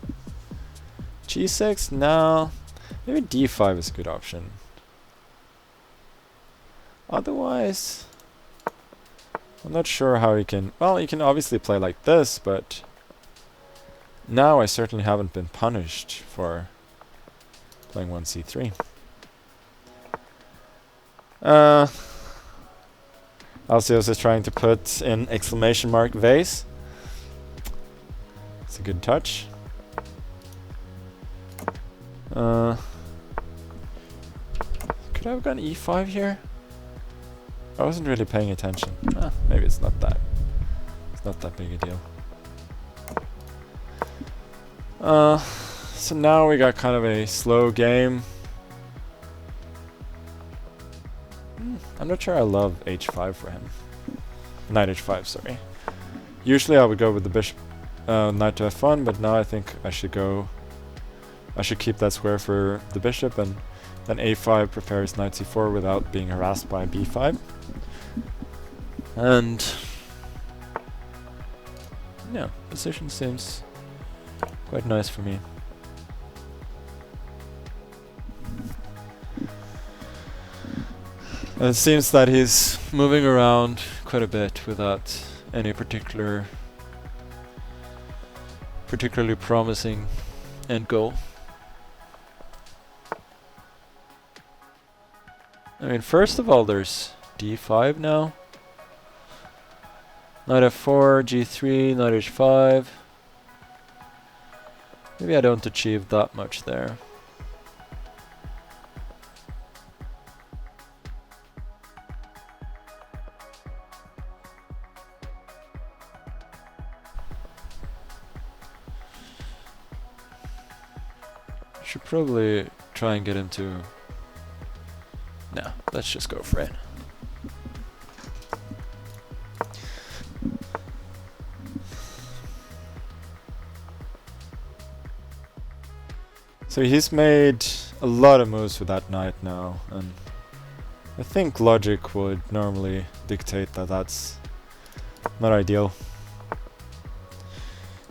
g6, no. Maybe d5 is a good option. Otherwise, I'm not sure how you can... Well, you can obviously play like this, but now I certainly haven't been punished for playing 1c3. Alcios is trying to put in exclamation mark vase. It's a good touch. Could I have gone e5 here? I wasn't really paying attention. Maybe it's not that big a deal. So now we got kind of a slow game. I'm not sure I love h5 for him. Knight h5, sorry. Usually I would go with the bishop, knight to f1, but now I think I should keep that square for the bishop, and then a5 prepares knight c4 without being harassed by b5. And yeah, position seems quite nice for me. And it seems that he's moving around quite a bit without any particularly promising end goal. I mean, first of all, there's d5 now. Knight f4, g3, knight h5. Maybe I don't achieve that much there. Should probably try and get him to... No, let's just go for it. So he's made a lot of moves with that knight now, and I think logic would normally dictate that that's not ideal.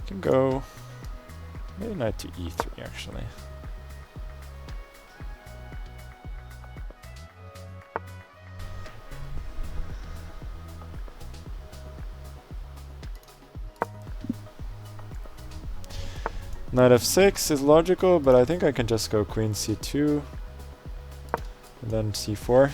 Can go maybe knight to e3 actually. Knight f6 is logical, but I think I can just go queen c2 and then c4.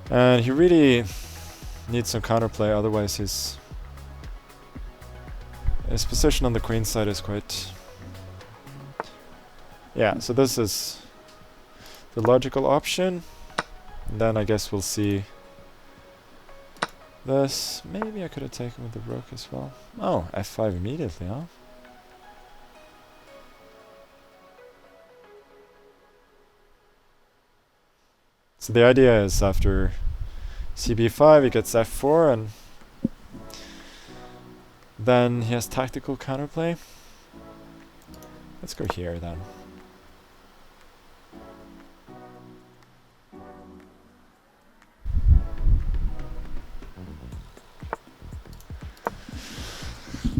And he really needs some counterplay, otherwise his position on the queen side is quite... Yeah, so this is the logical option. And then I guess we'll see this. Maybe I could have taken with the rook as well. Oh, f5 immediately, huh? So the idea is after cb5 he gets f4 and then he has tactical counterplay. Let's go here then.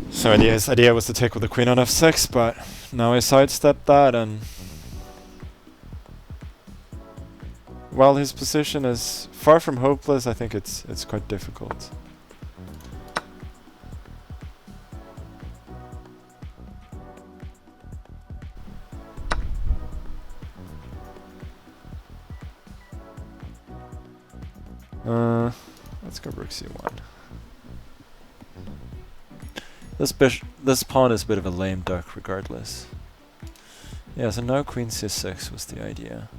So his idea was to take with the queen on f6, but now I sidestepped that, and while his position is far from hopeless, I think it's quite difficult. Let's go rook c1. This pawn is a bit of a lame duck regardless. Yeah, so now queen c6 was the idea.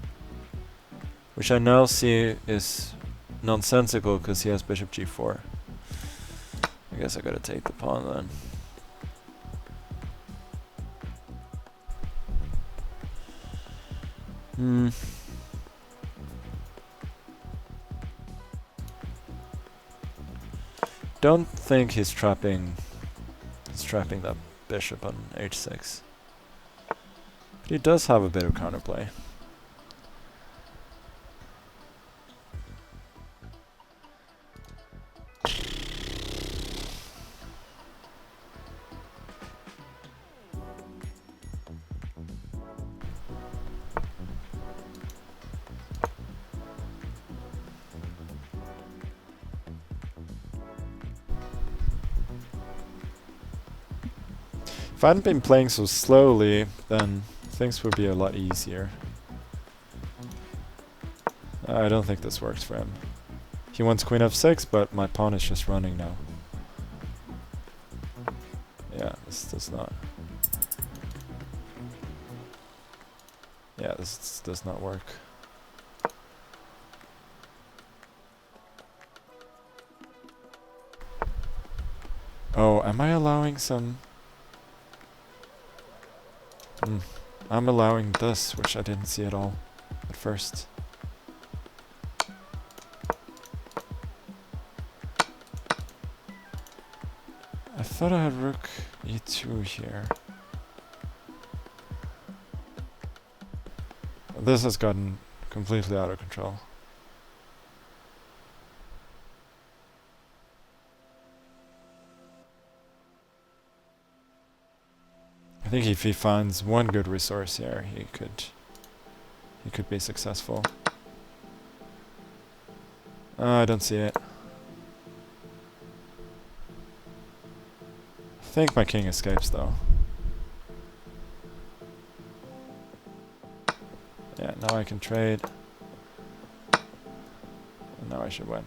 Which I now see is nonsensical because he has bishop g4. I guess I gotta take the pawn then. Don't think he's trapping that bishop on h6. But he does have a bit of counterplay. If I hadn't been playing so slowly, then things would be a lot easier. I don't think this works for him. He wants queen f6, but my pawn is just running now. Yeah, this does not... Yeah, this does not work. Oh, am I allowing some... I'm allowing this, which I didn't see at all at first. I thought I had rook e2 here. This has gotten completely out of control. think if he finds one good resource here, he could be successful. I don't see it. I think my king escapes though. Yeah, now I can trade. And now I should win.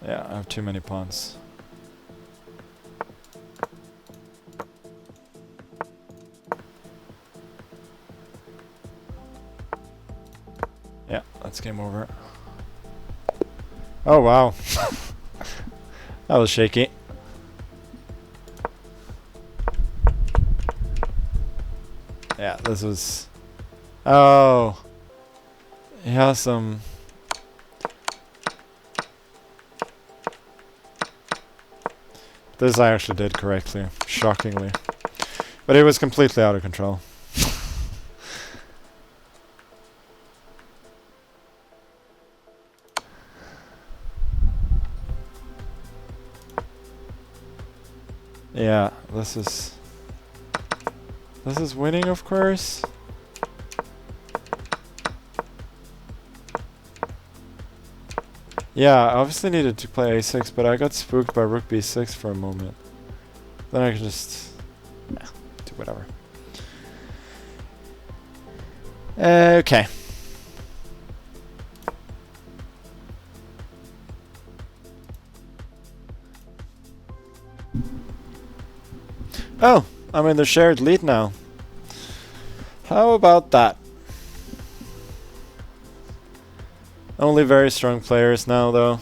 Yeah, I have too many pawns. Yeah, that's game over. Oh wow. That was shaky. Yeah, this was... Oh! He has some... This I actually did correctly, shockingly. But it was completely out of control. Yeah, this is winning, of course. Yeah, I obviously needed to play a6, but I got spooked by rook b6 for a moment. Then I can just do whatever. Okay. Oh, I'm in the shared lead now. How about that? Only very strong players now, though.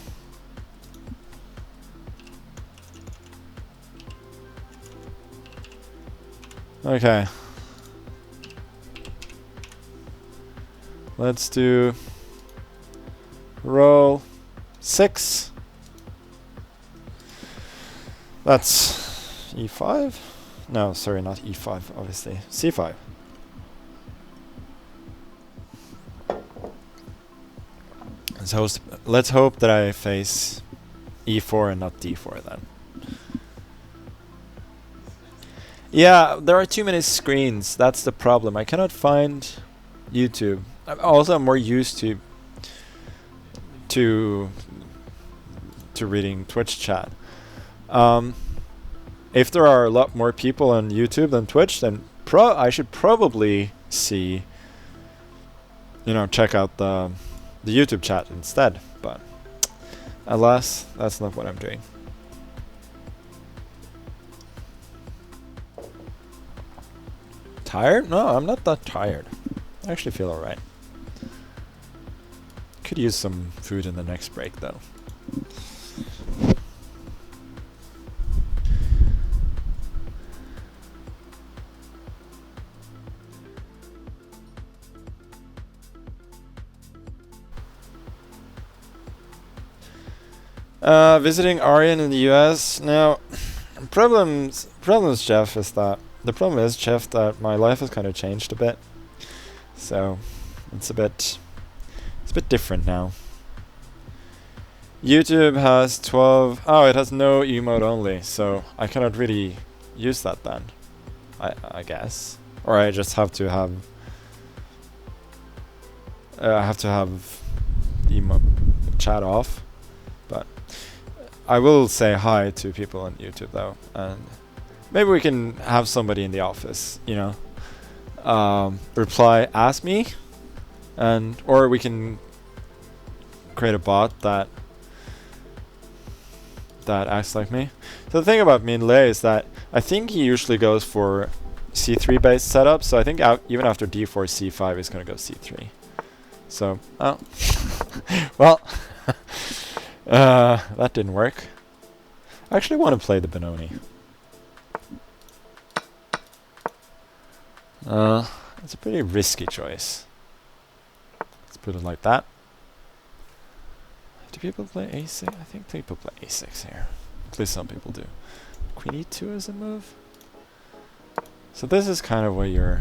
Okay. Let's do roll 6. That's e5? No, sorry, not e5, obviously. c5. So let's hope that I face e4 and not d4 then. Yeah, there are too many screens. That's the problem. I cannot find YouTube. I'm more used to reading Twitch chat. If there are a lot more people on YouTube than Twitch, then I should probably see, check out the YouTube chat instead. But alas, that's not what I'm doing. Tired? No, I'm not that tired. I actually feel alright. Could use some food in the next break though. Visiting Aryan in the US. Now, problems, Jeff, is that my life has kind of changed a bit. So, it's a bit different now. YouTube has 12. Oh, it has no emote only, so I cannot really use that then. I guess, or I just have to have. I have to have emote chat off, but I will say hi to people on YouTube though, and maybe we can have somebody in the office, reply, ask me, or we can create a bot that acts like me. So the thing about Minh is that I think he usually goes for c3 based setup, so I think even after d4 c5 he's going to go c3. So, oh. Well, that didn't work. I actually want to play the Benoni. It's a pretty risky choice. Let's put it like that. Do people play a6? I think people play a6 here. At least some people do. Queen e2 is a move. So this is kind of what you're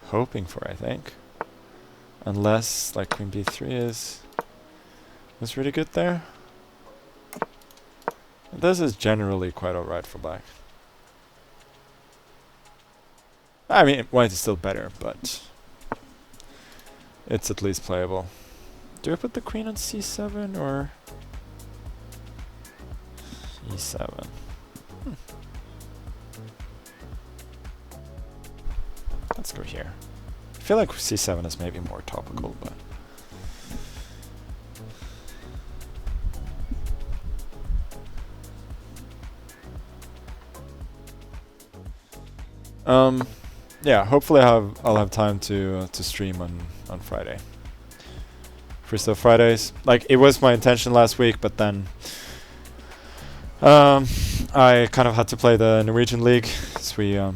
hoping for, I think. Unless, like, queen b3 is really good there. This is generally quite alright for black. I mean, white is still better, but it's at least playable. Do I put the queen on c7 or e7? Let's go here. I feel like c7 is maybe more topical, but yeah, hopefully I'll have time to stream on Friday. Freestyle Fridays. Like, it was my intention last week, but then I kind of had to play the Norwegian League, so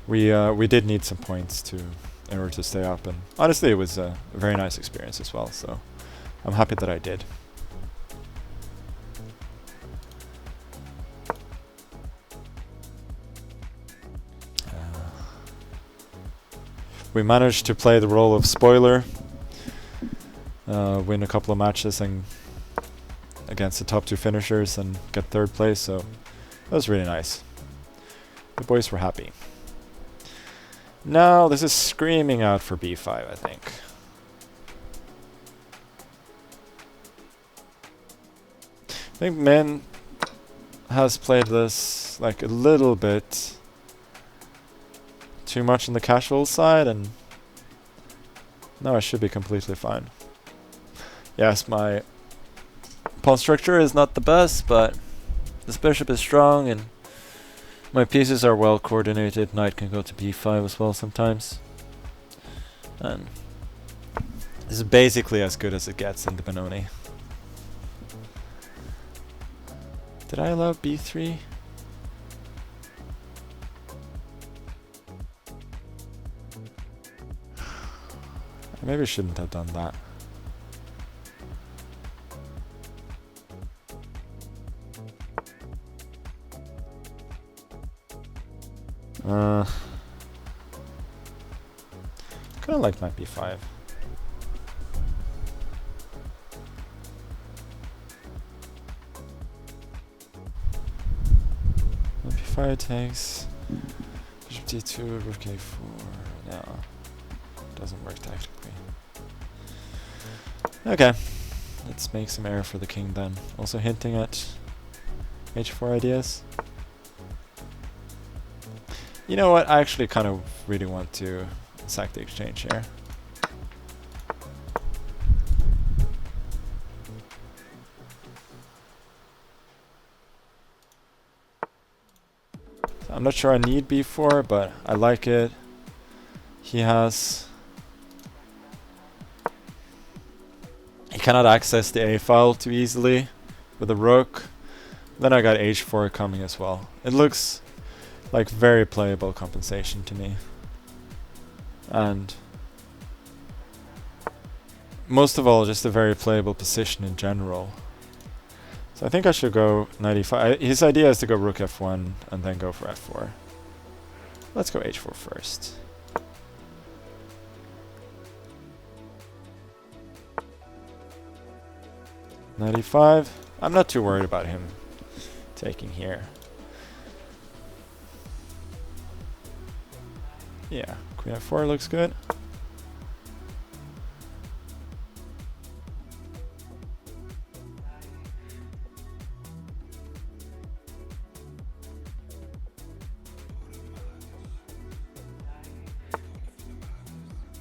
we did need some points in order to stay up, and honestly it was a very nice experience as well, so I'm happy that I did. We managed to play the role of spoiler, win a couple of matches and against the top 2 finishers and get 3rd place, so that was really nice. The boys were happy. Now this is screaming out for b5, I think. I think Minh has played this like a little bit too much on the casual side, and now I should be completely fine. Yes, my pawn structure is not the best, but this bishop is strong and my pieces are well coordinated. Knight can go to b5 as well sometimes. And this is basically as good as it gets in the Benoni. Did I allow b3? I maybe shouldn't have done that. Kinda like knight b5. Knight b5 takes bishop d2, rook a4. No, doesn't work tactically. Okay, let's make some error for the king then. Also hinting at h4 ideas. You know what? I actually kind of really want to sack the exchange here. So I'm not sure I need b4, but I like it. He cannot access the a file too easily with a rook. Then I got h4 coming as well. It looks like very playable compensation to me. And most of all, just a very playable position in general. So I think I should go knight e5. His idea is to go rook f1 and then go for f4. Let's go h4 first. Knight e5. I'm not too worried about him taking here. Yeah, queen f4 looks good.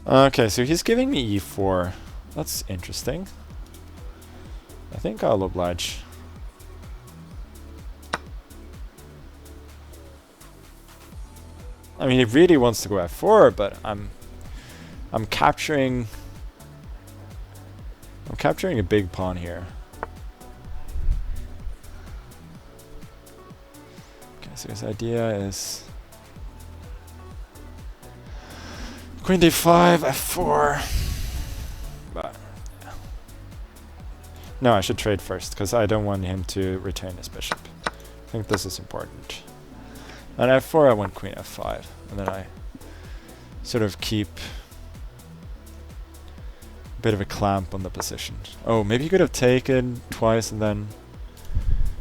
Okay, so he's giving me e4. That's interesting. I think I'll oblige. I mean, he really wants to go f4, but I'm capturing a big pawn here. Okay, so his idea is queen d5, f4. But yeah. No, I should trade first because I don't want him to retain his bishop. I think this is important. On f4 I went queen f5, and then I sort of keep a bit of a clamp on the position. Oh, maybe you could have taken twice and then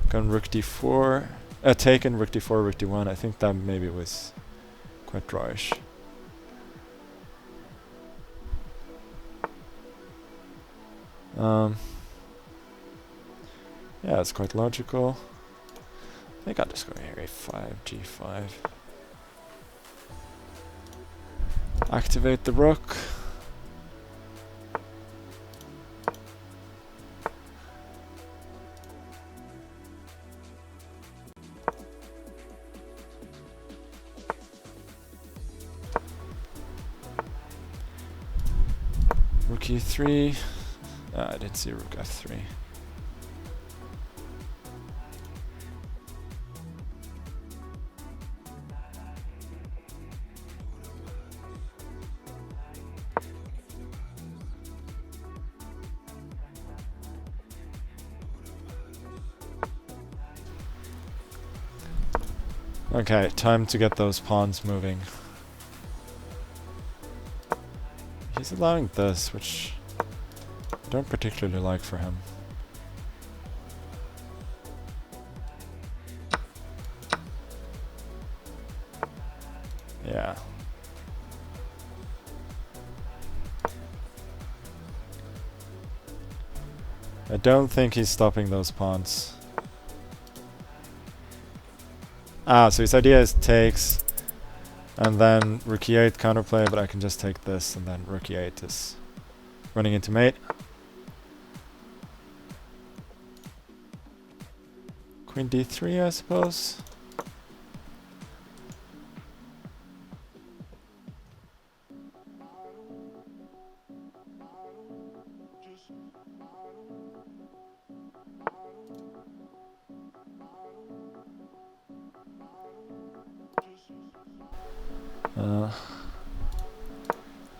gone rook d4. Taken rook d4, rook d1. I think that maybe was quite drawish. Yeah, it's quite logical. I think I'll just go here, a5, g5. Activate the rook. Rook e3. I did see rook f3. Okay, time to get those pawns moving. He's allowing this, which I don't particularly like for him. Yeah. I don't think he's stopping those pawns. Ah, so his idea is takes, and then rook e8 counterplay, but I can just take this, and then rook e8 is running into mate. Queen d3, I suppose.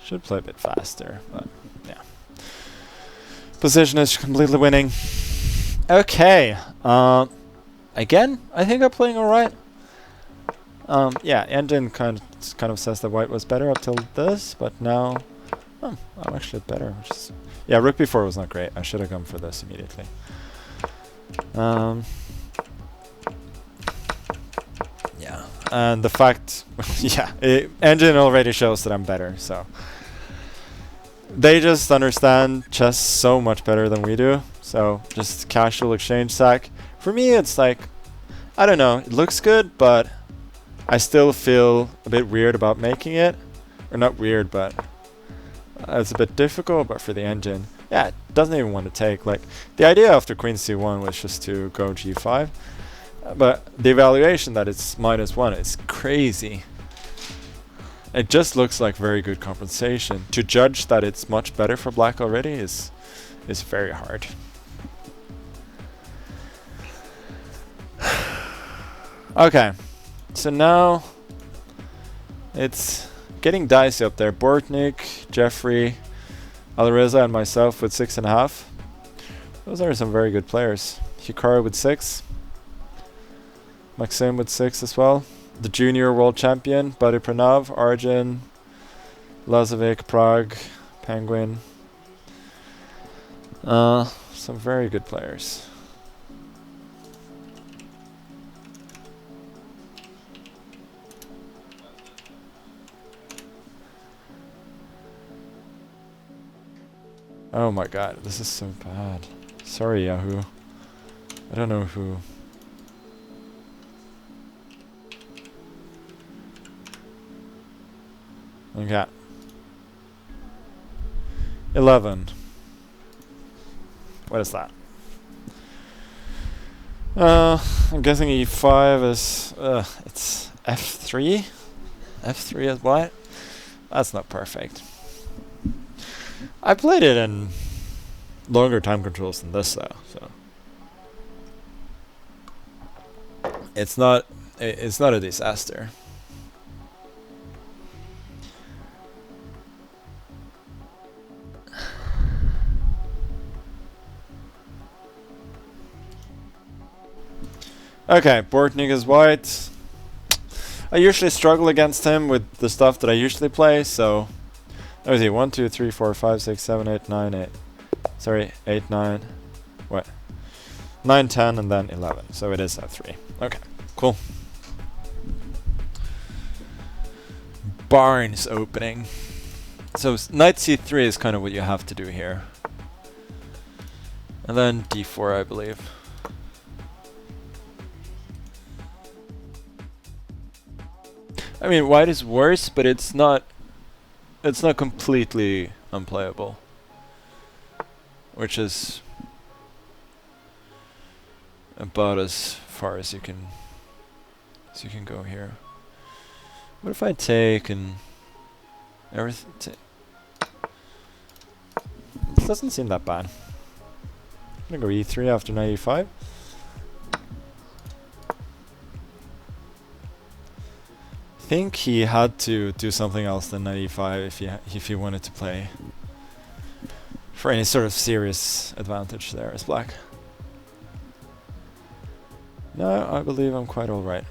Should play a bit faster, but yeah. Position is completely winning. Okay. Again, I think I'm playing alright. Yeah, engine kind of says that white was better up till this, but now I'm actually better. Which is, yeah, rook b4 was not great. I should have gone for this immediately. Yeah, and the fact, yeah, engine already shows that I'm better, so. They just understand chess so much better than we do, so just casual exchange sack. For me, it's like, I don't know, it looks good, but I still feel a bit weird about making it. Or not weird, but it's a bit difficult, but for the engine, yeah, it doesn't even want to take. Like, the idea after queen c1 was just to go g5, but the evaluation that it's -1 is crazy. It just looks like very good compensation. To judge that it's much better for black already is very hard. Okay, so now it's getting dicey up there. Bortnyk, Jeffrey, Alireza, and myself with 6.5. Those are some very good players. Hikaru with 6. Maxime with 6 as well. The junior world champion, Buddy Pranav, Arjun, Lazavik, Prague, Penguin. Some very good players. Oh my god, this is so bad. Sorry, Yahoo. I don't know who. Okay. 11. What is that? I'm guessing e5 is it's f3. F3 is what? That's not perfect. I played it in longer time controls than this though, so it's not a disaster. Okay, Bortnyk is white. I usually struggle against him with the stuff that I usually play, so... Let me see, 1, 2, 3, 4, 5, 6, 7, 8, 9, 8. Sorry, 8, 9... What? 9, 10, and then 11. So it is f3. Okay, cool. Barnes opening. So knight c3 is kind of what you have to do here. And then d4, I believe. I mean, white is worse, but it's not completely unplayable. Which is about as far as you can go here. What if I take and everything? This doesn't seem that bad. I'm gonna go e3 after knight e5. I think he had to do something else than knight e5 if he wanted to play for any sort of serious advantage there as black. No, I believe I'm quite alright.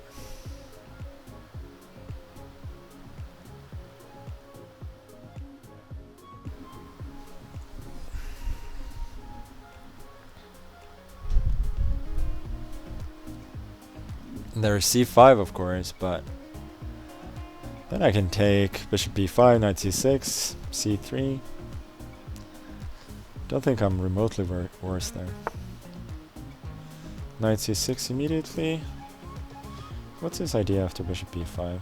There's c5 of course, but then I can take bishop b5, knight c6, c3. Don't think I'm remotely worse there. Knight c6 immediately. What's his idea after bishop b5?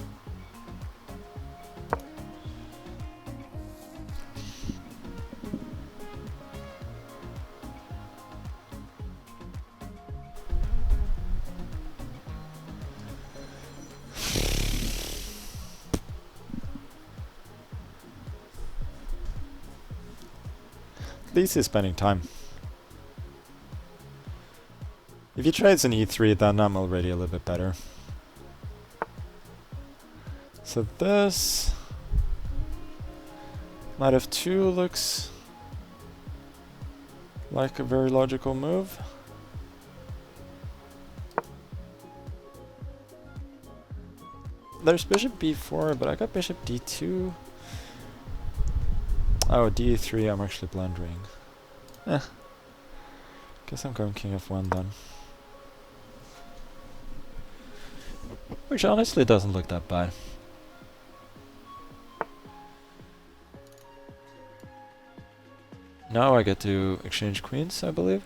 At least he's spending time. If he trades an e3, then I'm already a little bit better. So this knight f2 looks like a very logical move. There's bishop b4, but I got bishop d2. Oh, d3, I'm actually blundering. Guess I'm going king f1 then. Which honestly doesn't look that bad. Now I get to exchange queens, I believe.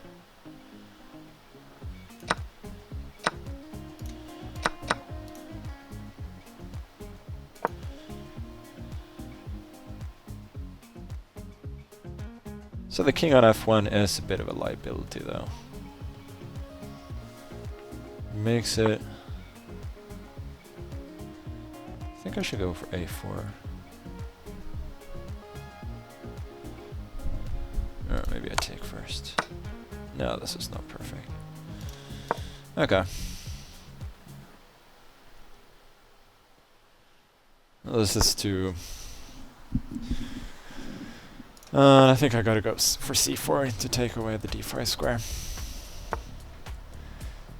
So the king on f1 is a bit of a liability though. Makes it... I think I should go for a4. Or maybe I take first. No, this is not perfect. Okay. Well, this is too... I think I gotta go for c4 to take away the d5 square.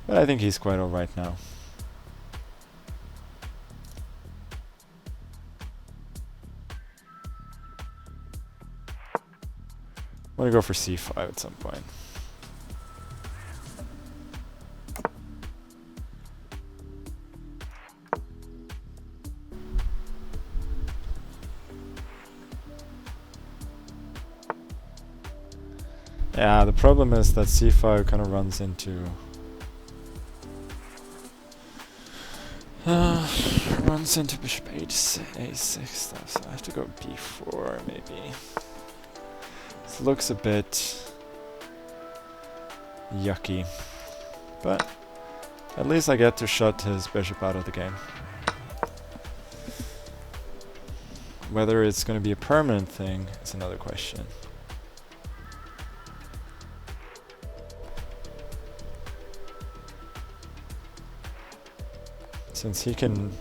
But I think he's quite alright now. I'm gonna go for c5 at some point. Yeah, the problem is that c5 kind of runs into... runs into bishop a6 stuff, so I have to go b4 maybe. This looks a bit yucky, but at least I get to shut his bishop out of the game. Whether it's going to be a permanent thing is another question. Since he can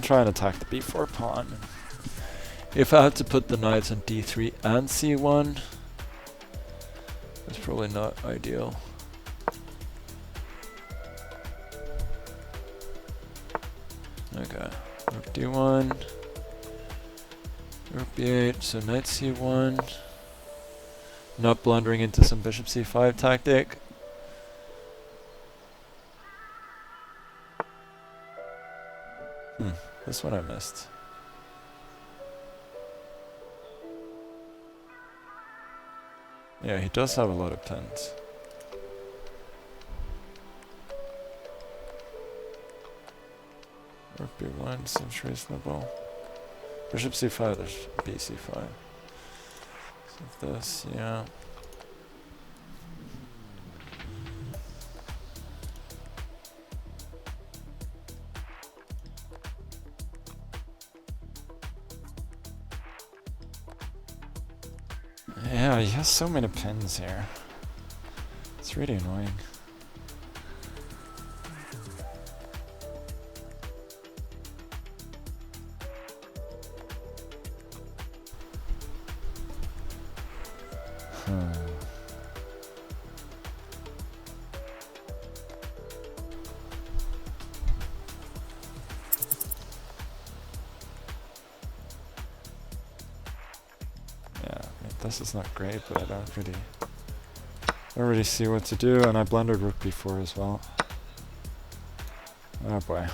try and attack the b4 pawn. If I had to put the knights on d3 and c1, that's probably not ideal. Okay. Okay. Rook d1. Rook b8, so knight c1. Not blundering into some bishop c5 tactic. This one I missed. Yeah, he does have a lot of pins. Rook b1 seems reasonable. Bishop c5, there's bc5. So this, yeah. Yeah, he has so many pins here. It's really annoying. This is not great, but I don't really see what to do, and I blundered rook b4 as well. Oh boy.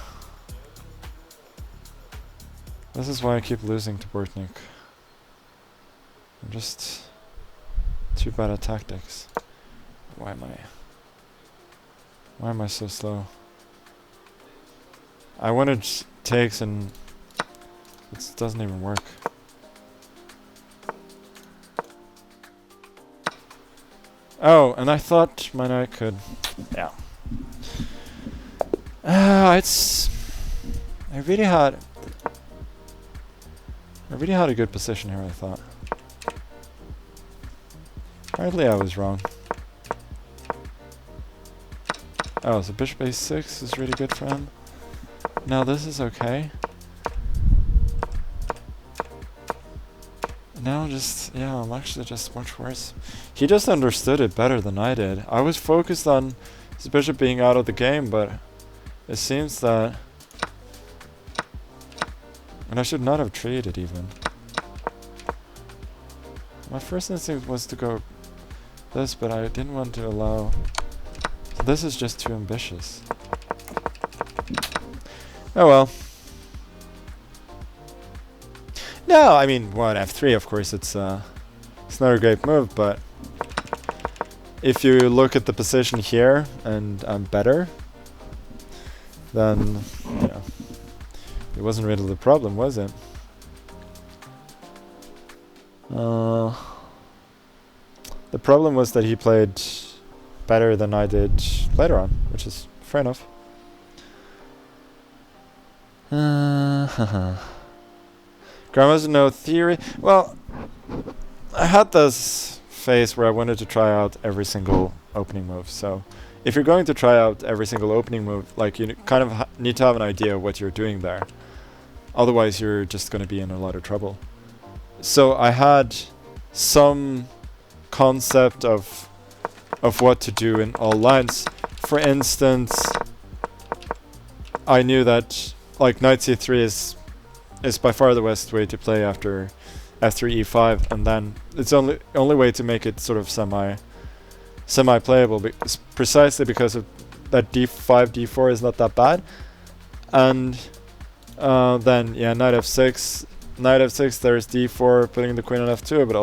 This is why I keep losing to Bortnyk. I'm just too bad at tactics. Why am I so slow? I wanted takes and it doesn't even work. Oh, and I thought my knight could... Yeah. It's... I really had a good position here, I thought. Apparently I was wrong. Oh, so bishop a6 is really good for him. Now this is okay. Now I'm actually just much worse. He just understood it better than I did. I was focused on his bishop being out of the game, but it seems that... And I should not have traded even. My first instinct was to go this, but I didn't want to allow... So this is just too ambitious. Oh well. No, I mean, what, f3, of course, it's not a great move, but if you look at the position here, and I'm better, then, yeah, it wasn't really the problem, was it? The problem was that he played better than I did later on, which is fair enough. Grandma's no theory. Well, I had this phase where I wanted to try out every single opening move. So, if you're going to try out every single opening move, like you kind of need to have an idea of what you're doing there. Otherwise, you're just going to be in a lot of trouble. So I had some concept of what to do in all lines. For instance, I knew that like knight c3 is by far the best way to play after f3 e5, and then it's only way to make it sort of semi playable, precisely because of that d5 d4 is not that bad. And then yeah, knight f6, there's d4 putting the queen on f2, but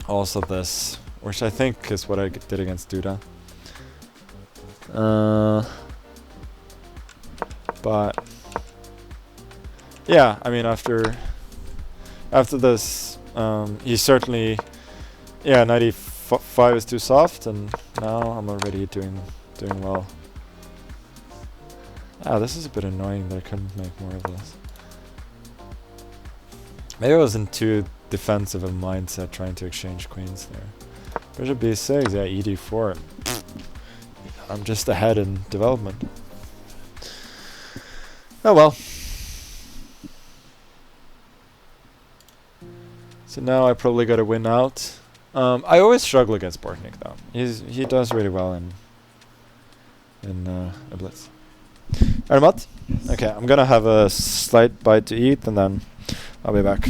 also this, which I think is what I did against Duda. But yeah, I mean, after this, he certainly, yeah, knight e5 is too soft, and now I'm already doing well. Ah, this is a bit annoying that I couldn't make more of this. Maybe I was in too defensive a mindset trying to exchange queens there. Bishop b6, yeah, ed4. I'm just ahead in development. Oh well. So now I probably got to win out. I always struggle against Bortnyk though. He does really well in a blitz. Armat? Okay, I'm gonna have a slight bite to eat and then I'll be back.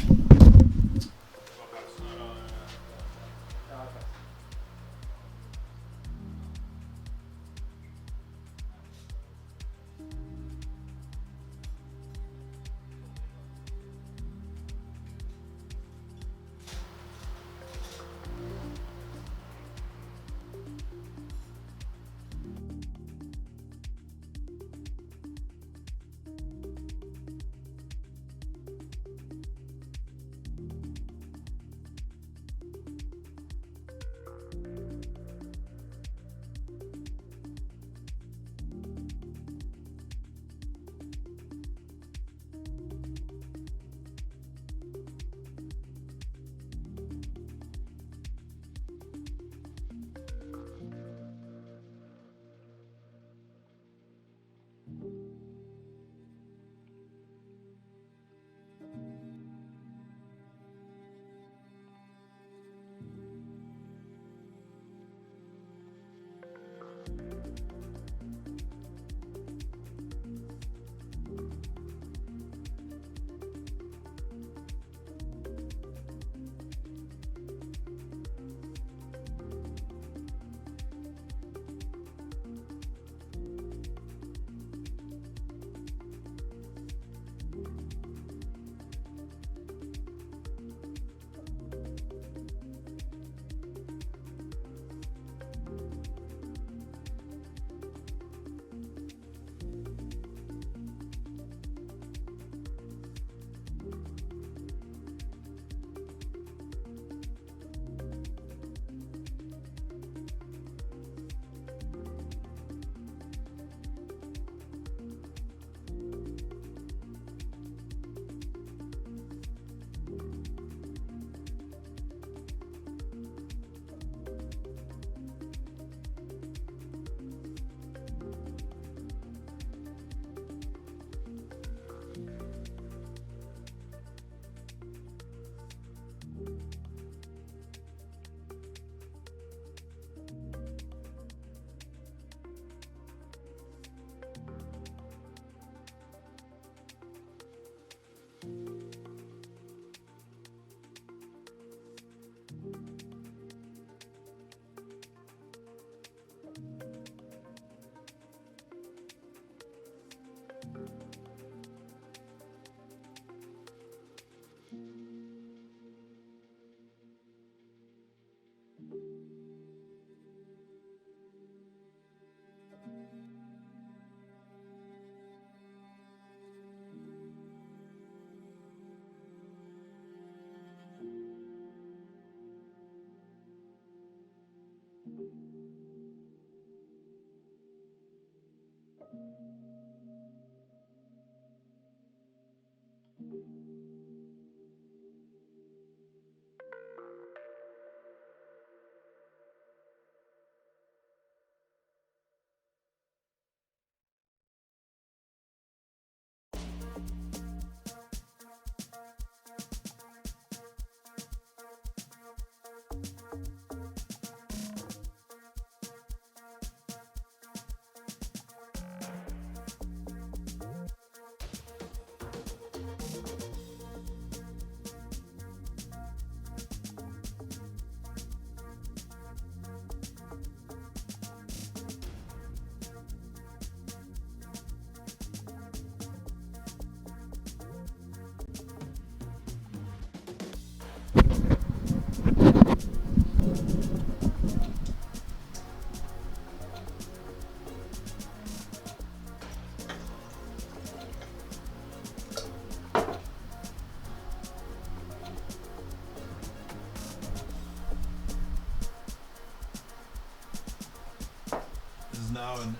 Now an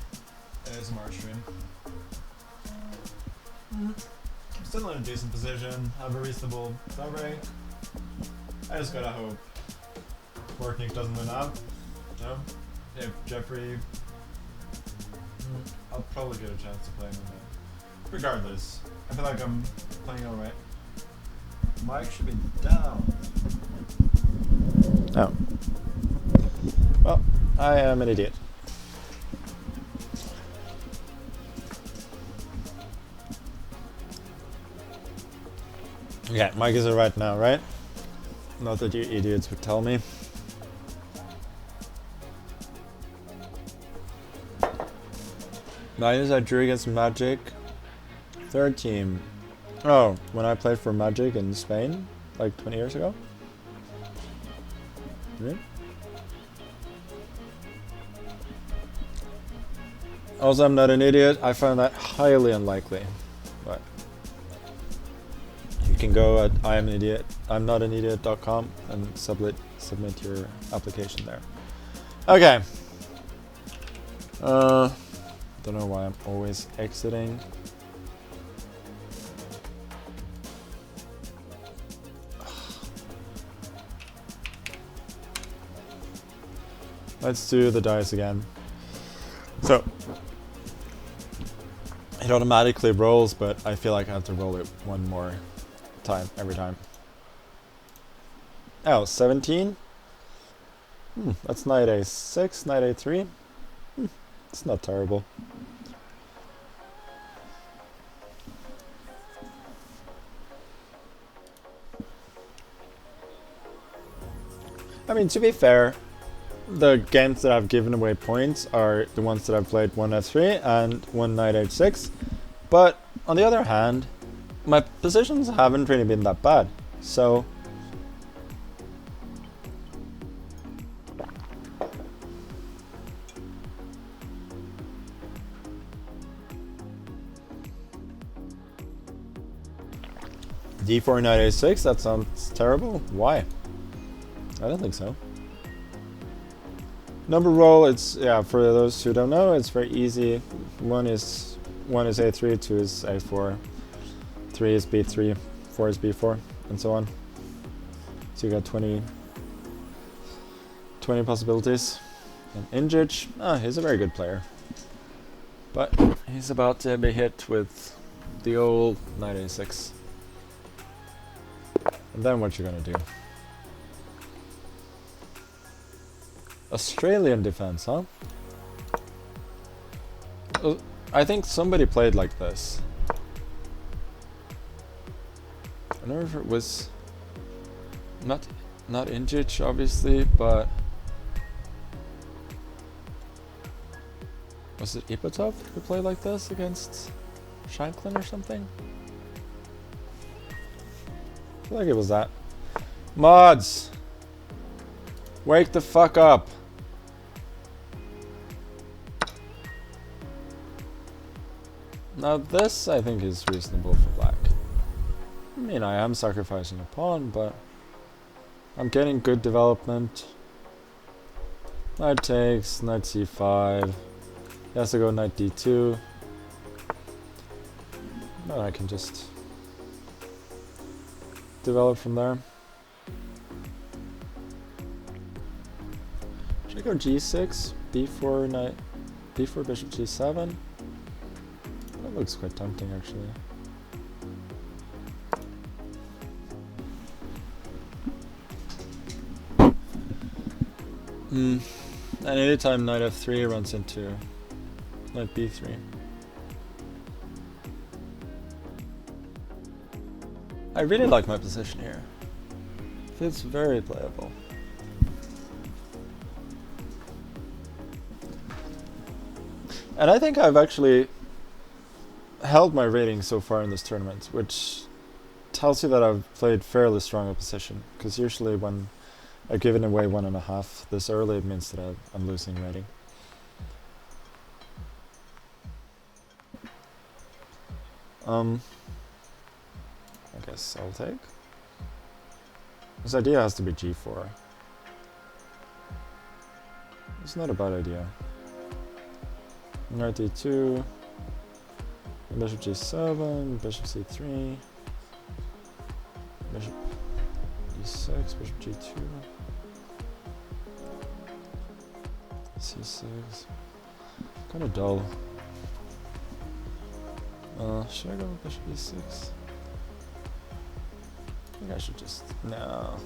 ASMR stream. I'm still in a decent position, have a reasonable sub rank. I just gotta hope Bortnyk doesn't win out. No? If Jeffrey... I'll probably get a chance to play him in that. Regardless, I feel like I'm playing alright. Mike should be down. Oh. Well, I am an idiot. Okay, Mike is right now, right? Not that you idiots would tell me. Magnus I drew against Magic. Third team. Oh, when I played for Magic in Spain, like 20 years ago. Really? Also, I'm not an idiot. I find that highly unlikely. But you can go at I'mNotAnidiot.com and submit your application there. Okay. Don't know why I'm always exiting. Let's do the dice again. So, it automatically rolls, but I feel like I have to roll it one more time, every time. Oh, 17? That's knight a6, knight a3. It's not terrible. I mean, to be fair, the games that I've given away points are the ones that I've played 1 f3 and 1 knight h6. But on the other hand, my positions haven't really been that bad. So d4 knight a6, that sounds terrible. Why? I don't think so. Number roll, it's, yeah, for those who don't know, it's very easy. One is a3, 2 is a4, 3 is b3, 4 is b4, and so on. So you got 20 possibilities. And Indjic, he's a very good player. But he's about to be hit with the old knight a6. And then what you gonna do? Australian defense, huh? I think somebody played like this. I don't know if it was not Indjic, obviously, but was it Ipatov who played like this against Shanklin or something? I feel like it was that. Mods! Wake the fuck up! Now this, I think, is reasonable for black. I mean, I am sacrificing a pawn, but I'm getting good development. Knight takes, knight c5. He has to go knight d2. But I can just develop from there. Should I go g6, b4 knight, b4 bishop g7? That looks quite tempting, actually. And anytime knight f3 runs into knight b3. I really like my position here. Feels very playable. And I think I've actually held my rating so far in this tournament, which tells you that I've played fairly strong opposition. Because usually when I've given away 1.5 this early, it means that I'm losing rating. I guess I'll take. This idea has to be g4. It's not a bad idea. Knight d2, bishop g7, bishop c3, bishop e6, bishop g2, c6. Kind of dull. Should I go with bishop e6? I think I should just... No.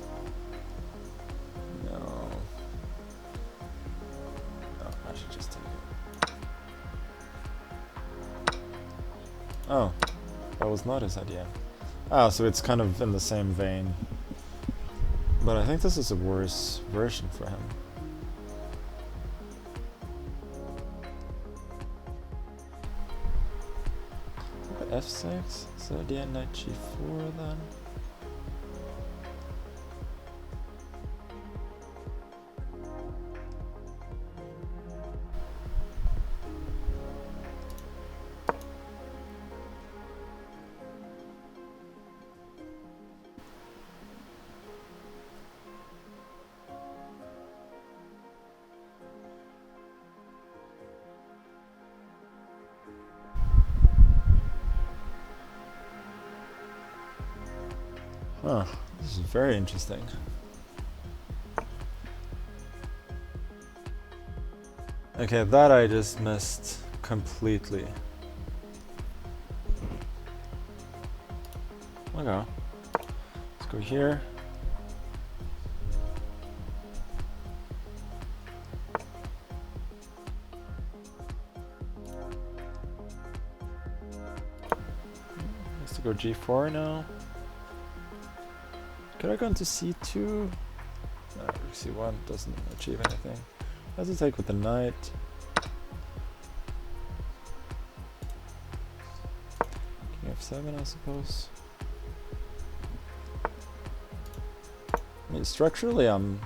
I should just take it. Oh, that was not his idea. Ah, so it's kind of in the same vein. But I think this is a worse version for him. F6? So the end knight g4 then? Huh, this is very interesting. Okay, that I just missed completely. Okay. Let's go here. Let's go g4 now. Could I go into c2? No, c1 doesn't achieve anything. Let's take with the knight. King f7, I suppose. I mean, structurally, I'm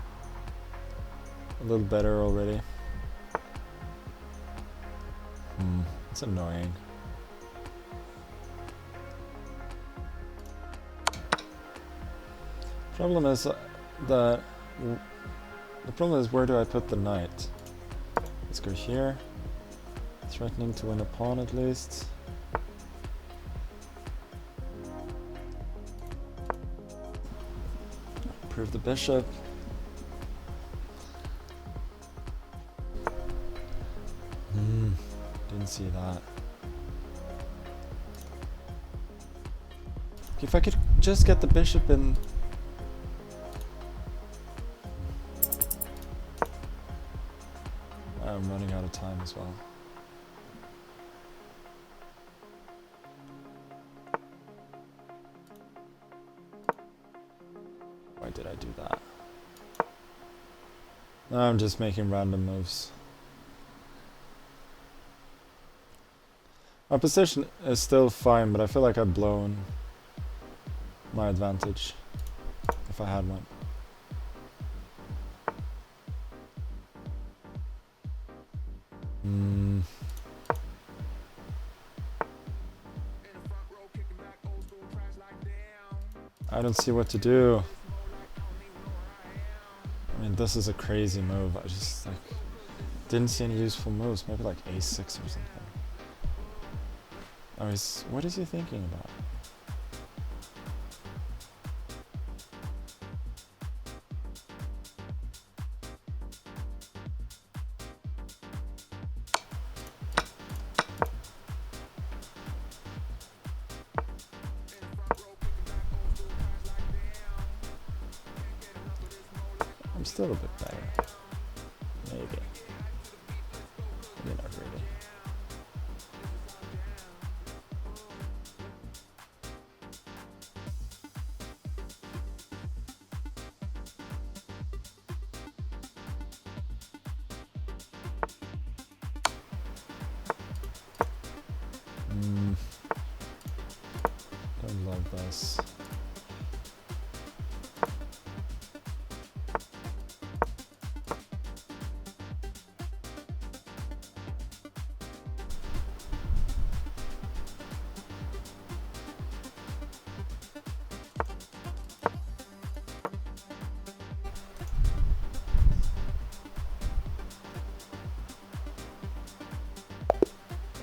a little better already. It's annoying. Problem is that the problem is, where do I put the knight? Let's go here. Threatening to win a pawn at least. Improve the bishop. Didn't see that. If I could just get the bishop in. I'm running out of time as well. Why did I do that? No, I'm just making random moves. My position is still fine, but I feel like I've blown my advantage if I had one. I don't see what to do. I mean, this is a crazy move. I just like didn't see any useful moves. Maybe like a6 or something. I was, what is he thinking about? I'm still a bit better. Maybe. Maybe not really. Don't love this.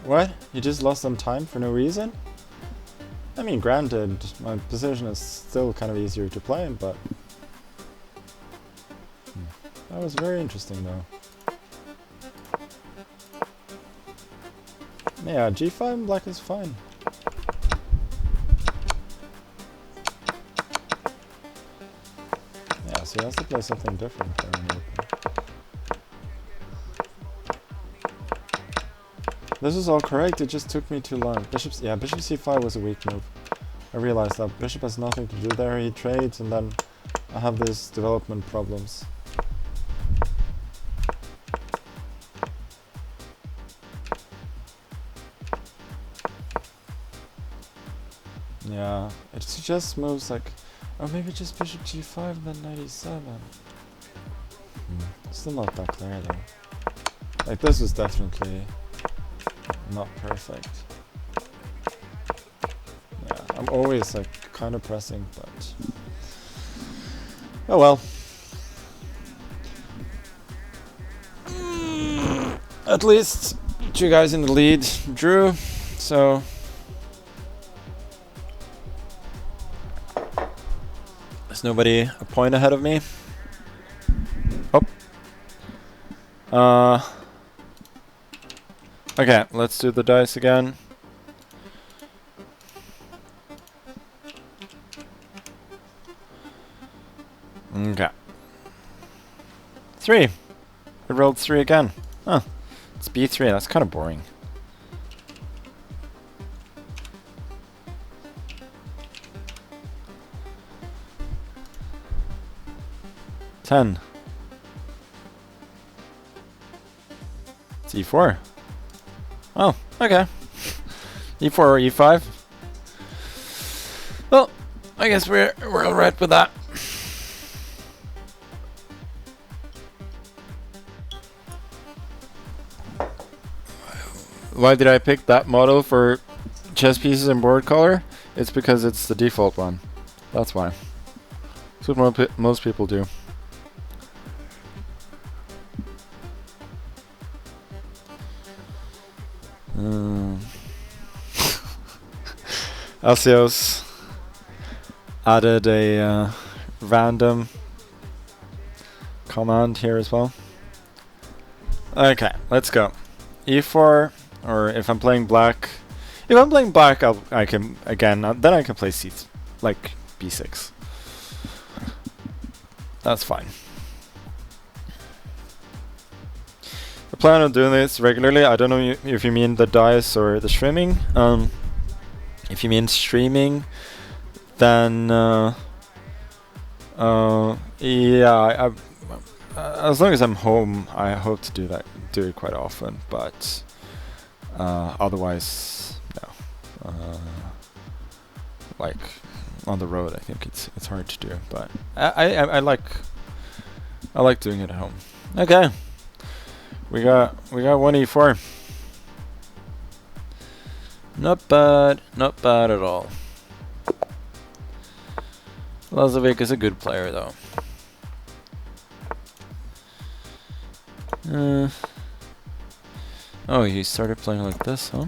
What? You just lost some time for no reason? I mean, granted, my position is still kind of easier to play, but that was very interesting though. Yeah, g5 black is fine. Yeah, so he has to play something different there in the open. This is all correct, it just took me too long. Bishop c5 was a weak move. I realized that bishop has nothing to do there. He trades, and then I have these development problems. Yeah, it suggests moves like, or maybe just bishop g5 and then knight e7. Still not that clear though. Like this is definitely not perfect. Yeah, I'm always like kind of pressing, but oh well. At least 2 guys in the lead drew, so there's nobody a point ahead of me. Okay, let's do the dice again. Okay. 3. I rolled 3 again. Huh. It's b3. That's kind of boring. Ten. It's e4. Oh, okay. e4 or e5. Well, I guess we're alright with that. Why did I pick that model for chess pieces and board color? It's because it's the default one. That's why. That's what most people do. Alcios added a random command here as well. Okay, let's go. e4, or if I'm playing black, I can again. Then I can play like b6. That's fine. I plan on doing this regularly. I don't know if you mean the dice or the streaming. If you mean streaming, then yeah, as long as I'm home, I hope to do it quite often. But otherwise, no. Like on the road, I think it's hard to do. But I like doing it at home. Okay, we got 1 e4. Not bad at all. Lazavik is a good player though. Oh, he started playing like this, huh?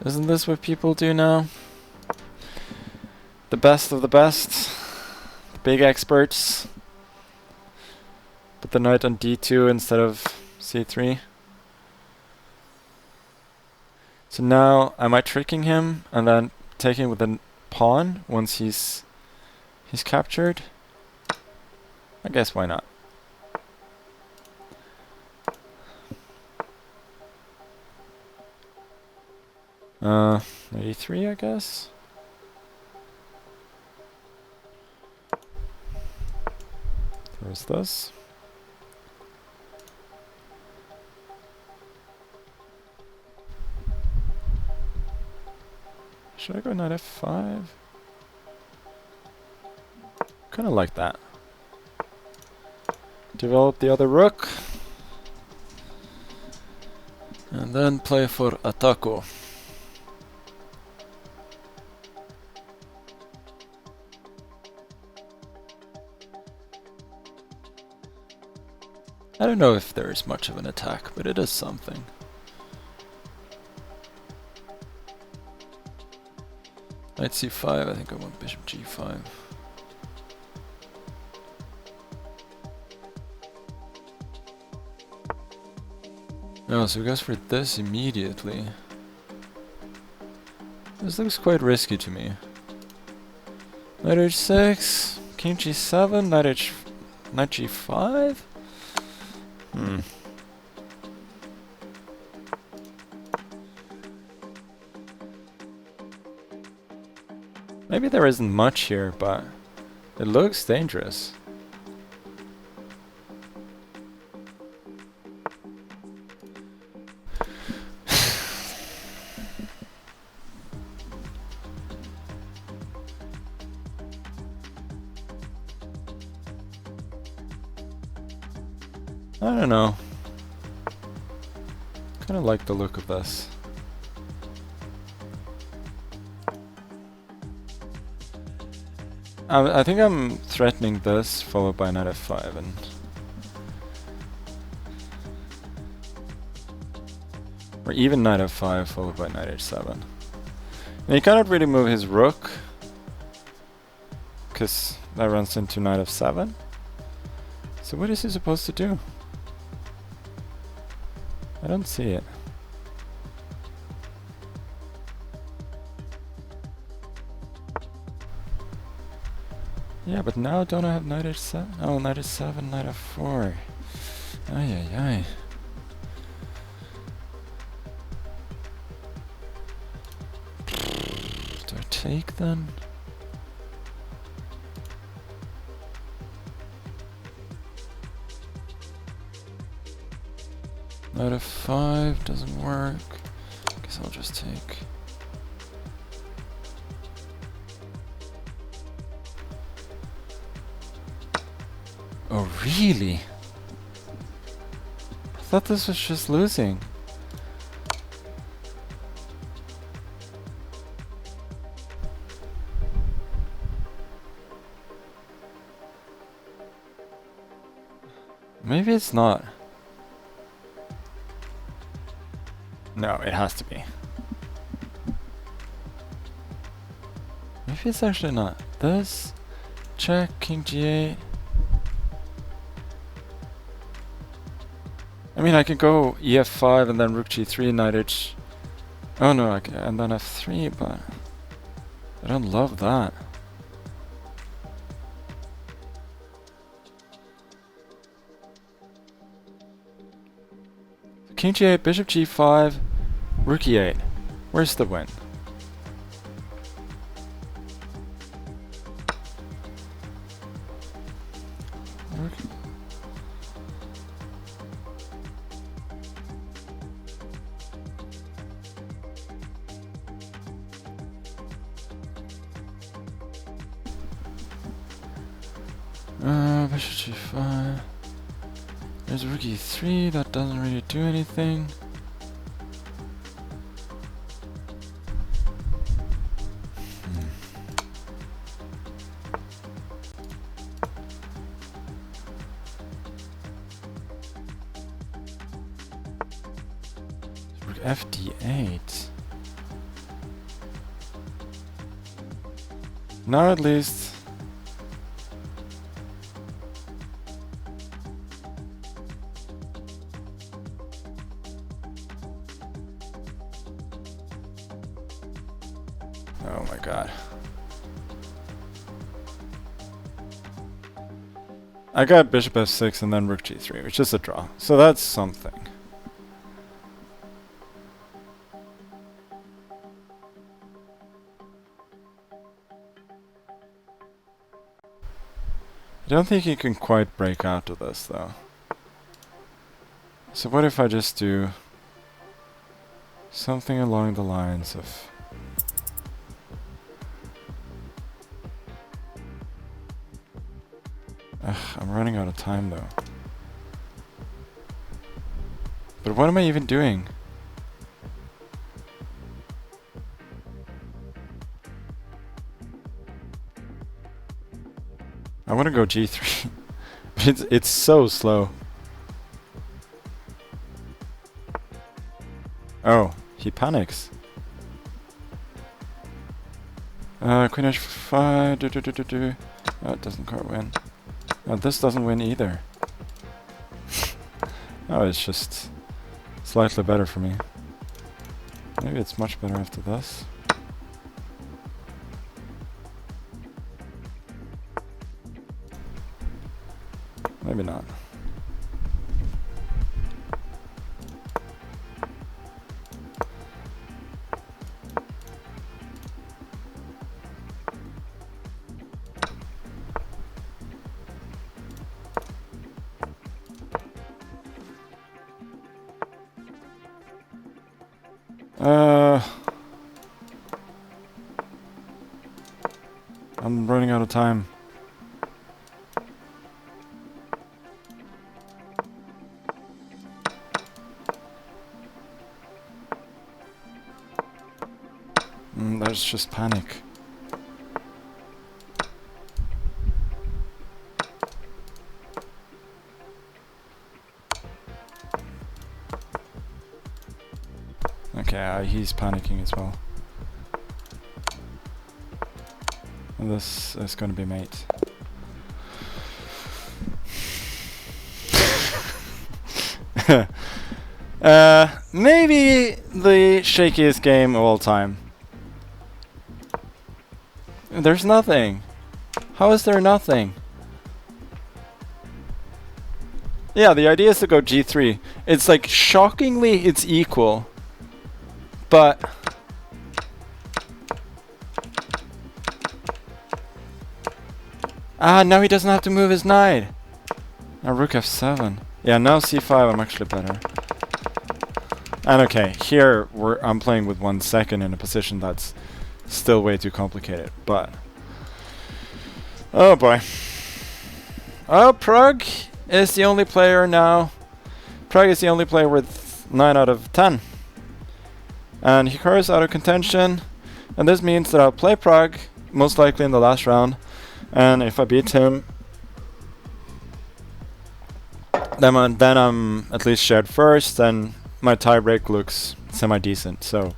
Isn't this what people do now? The best of the best. The big experts. Put the knight on d2 instead of c3. So now, am I tricking him and then taking with a pawn once he's captured? I guess why not? Knight e3, I guess. There's this. Should I go knight f5? Kind of like that. Develop the other rook. And then play for attacco. I don't know if there is much of an attack, but it is something. Knight c5, I think I want bishop g5. No, so he goes for this immediately. This looks quite risky to me. Knight h6, king g7, knight g5? Maybe there isn't much here, but it looks dangerous. I don't know. Kind of like the look of this. I think I'm threatening this, followed by knight f5, and or even knight f5, followed by knight h7. And he cannot really move his rook, because that runs into knight f7. So what is he supposed to do? I don't see it. Yeah, but now don't I have knight h7? Oh, knight h7, knight f4. Ay, ay, ay. Do I take then? Knight f5 doesn't work. Guess I'll just take. Oh, really? I thought this was just losing. Maybe it's not. No, it has to be. Maybe it's actually not. This, check, king g8. I mean, I could go ef5 and then rook g3, knight h. Oh no, and then f3, but I don't love that. King g8, bishop g5, rook e8. Where's the win? Rook. Bishop g5. There's rook e3, that doesn't really do anything. Rook fd8. Now at least. Oh my god. I got bishop f6 and then rook g3, which is a draw. So that's something. I don't think he can quite break out of this though. So what if I just do something along the lines of I'm running out of time though. But what am I even doing? I want to go g3. But it's so slow. Oh, he panics. Queen h5. Oh, it doesn't quite win. Oh, this doesn't win either. Oh, it's just slightly better for me. Maybe it's much better after this. Maybe not. I'm running out of time. That's just panic. Okay, he's panicking as well. And this is going to be mate. Maybe the shakiest game of all time. There's nothing. How is there nothing? Yeah, the idea is to go g3. It's like, shockingly, it's equal. But... now he doesn't have to move his knight. Now rook f7. Yeah, now c5 I'm actually better. And okay, here I'm playing with 1 second in a position that's still way too complicated, but... Oh boy. Oh, Pragg is the only player now. Pragg is the only player with 9 out of 10. And Hikaru's out of contention. And this means that I'll play Pragg, most likely in the last round. And if I beat him, then I'm at least shared first, and my tiebreak looks semi-decent. So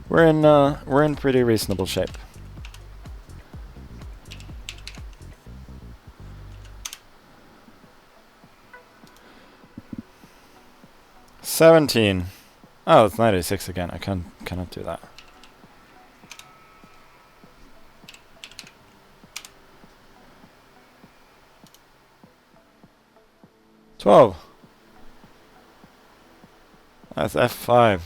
we're in pretty reasonable shape. $17. Oh, it's 96 again. I cannot do that. $12. That's f5.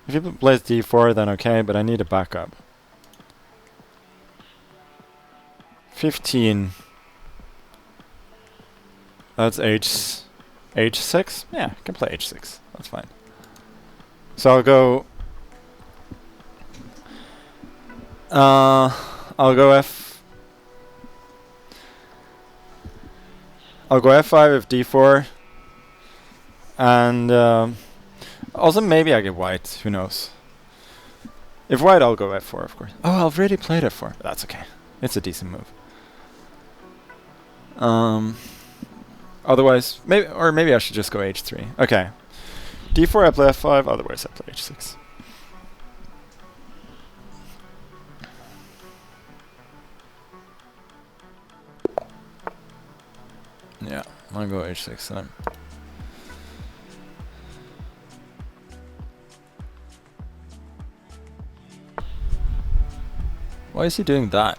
If you plays d4, then okay, but I need a backup. 15. That's h6. Yeah, I can play h6. That's fine. So I'll go. I'll go f5 if d4, and also maybe I get white. Who knows? If white, I'll go f4, of course. Oh, I've already played f4. That's okay. It's a decent move. Otherwise, maybe I should just go h3. Okay. d4 I play f5, otherwise I play h6. Yeah, I'll go h6 then. Why is he doing that?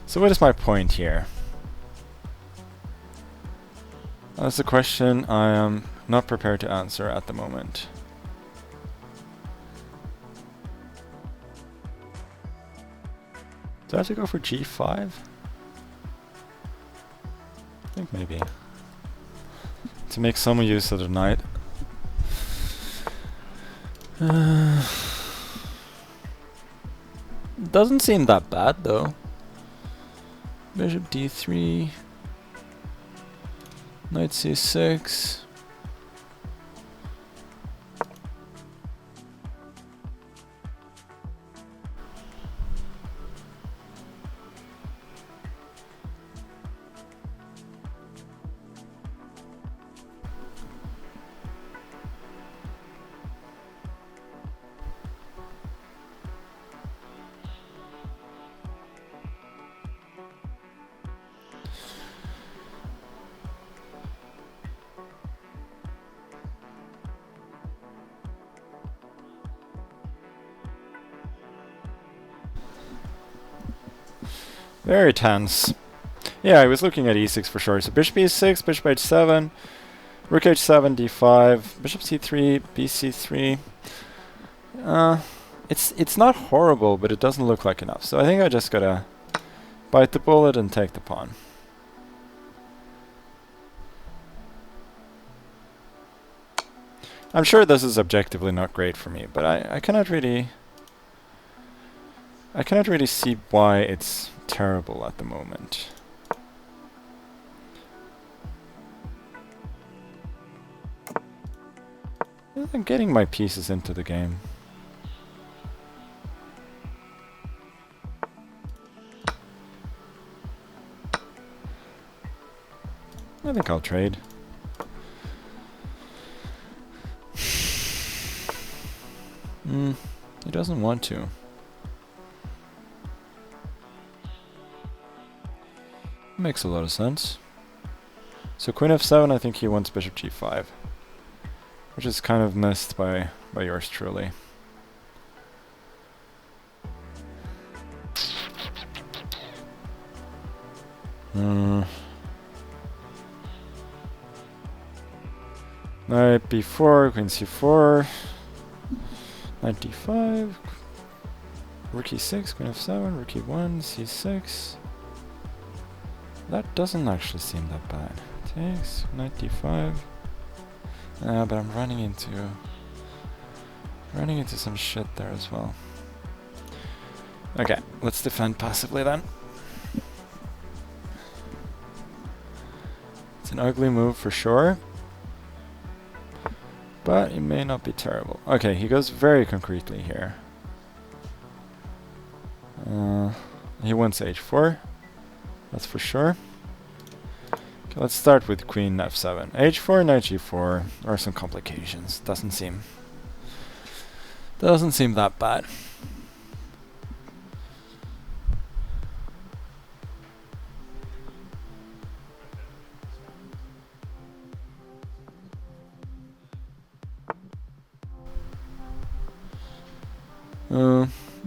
So what is my point here? That's a question I am not prepared to answer at the moment. Do I have to go for g5? I think maybe. To make some use of the knight. Doesn't seem that bad though. Bishop d3. Knight c6. Very tense. Yeah, I was looking at e6 for sure. So bishop e6, bishop h7, rook h7, d5, bishop c3, bc3. It's not horrible, but it doesn't look like enough. So I think I just gotta bite the bullet and take the pawn. I'm sure this is objectively not great for me, but I cannot really see why it's terrible at the moment. I'm getting my pieces into the game. I think I'll trade. He doesn't want to. Makes a lot of sense. So queen f7, I think he wants bishop g5. Which is kind of missed by yours truly. Knight b4, queen c4, knight d5, rook e6, queen f7, rook e1, c6. That doesn't actually seem that bad. Takes, knight d5. But I'm running into some shit there as well. Okay, let's defend passively then. It's an ugly move for sure, but it may not be terrible. Okay, he goes very concretely here. He wants h4, that's for sure. Okay, let's start with queen f7. h4, knight g4, or some complications. Doesn't seem that bad.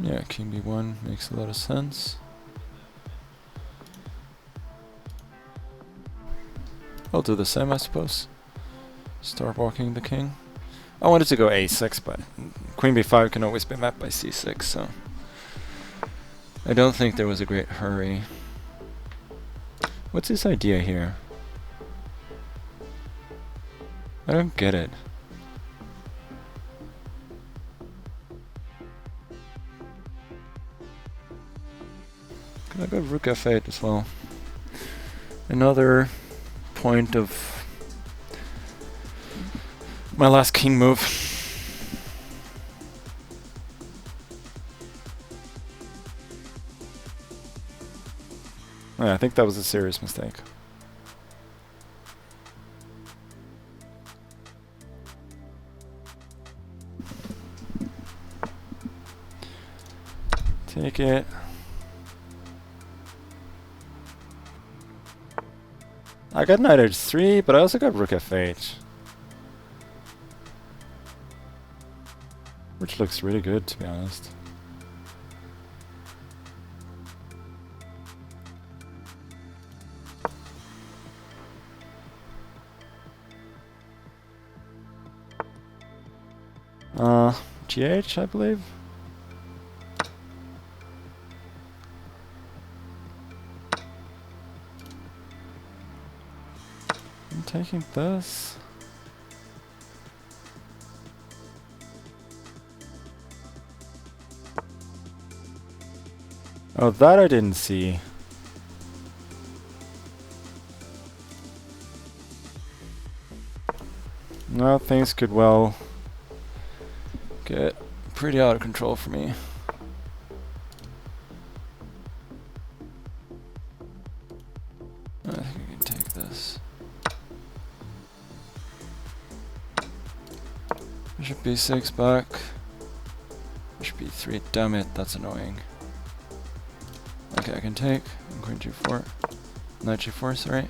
Yeah, king b1 makes a lot of sense. I'll do the same, I suppose. Start walking the king. I wanted to go a6, but queen b5 can always be met by c6, so I don't think there was a great hurry. What's his idea here? I don't get it. Can I go rook f8 as well? Another point of my last king move. Yeah, I think that was a serious mistake. Take it. I got knight h3, but I also got rook f8. Which looks really good, to be honest. GH, I believe. I'm taking this. Oh, that I didn't see. No, things could well get pretty out of control for me. I think I can take this. Bishop b6 back. Bishop b3. Damn it, that's annoying. Okay, I can take. Queen g4. Knight g4, sorry.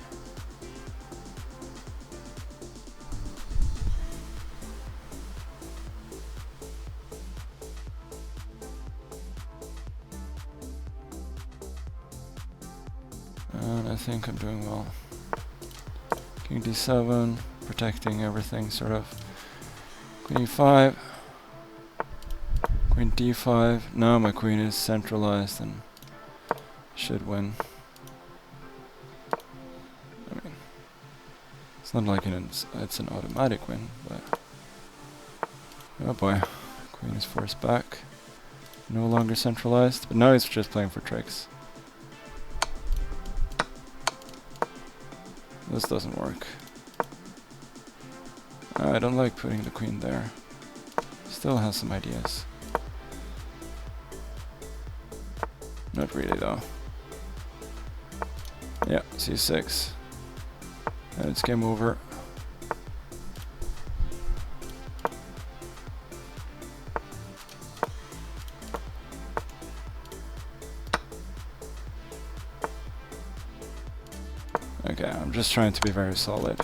And I think I'm doing well. King d7, protecting everything, sort of. Queen e5. Queen Queen d5. No, my queen is centralized and should win. I mean, it's not like it's an automatic win, but oh boy, queen is forced back. No longer centralized, but now he's just playing for tricks. This doesn't work. I don't like putting the queen there. Still has some ideas. Not really though. Yeah, c6. And it's game over. Okay, I'm just trying to be very solid.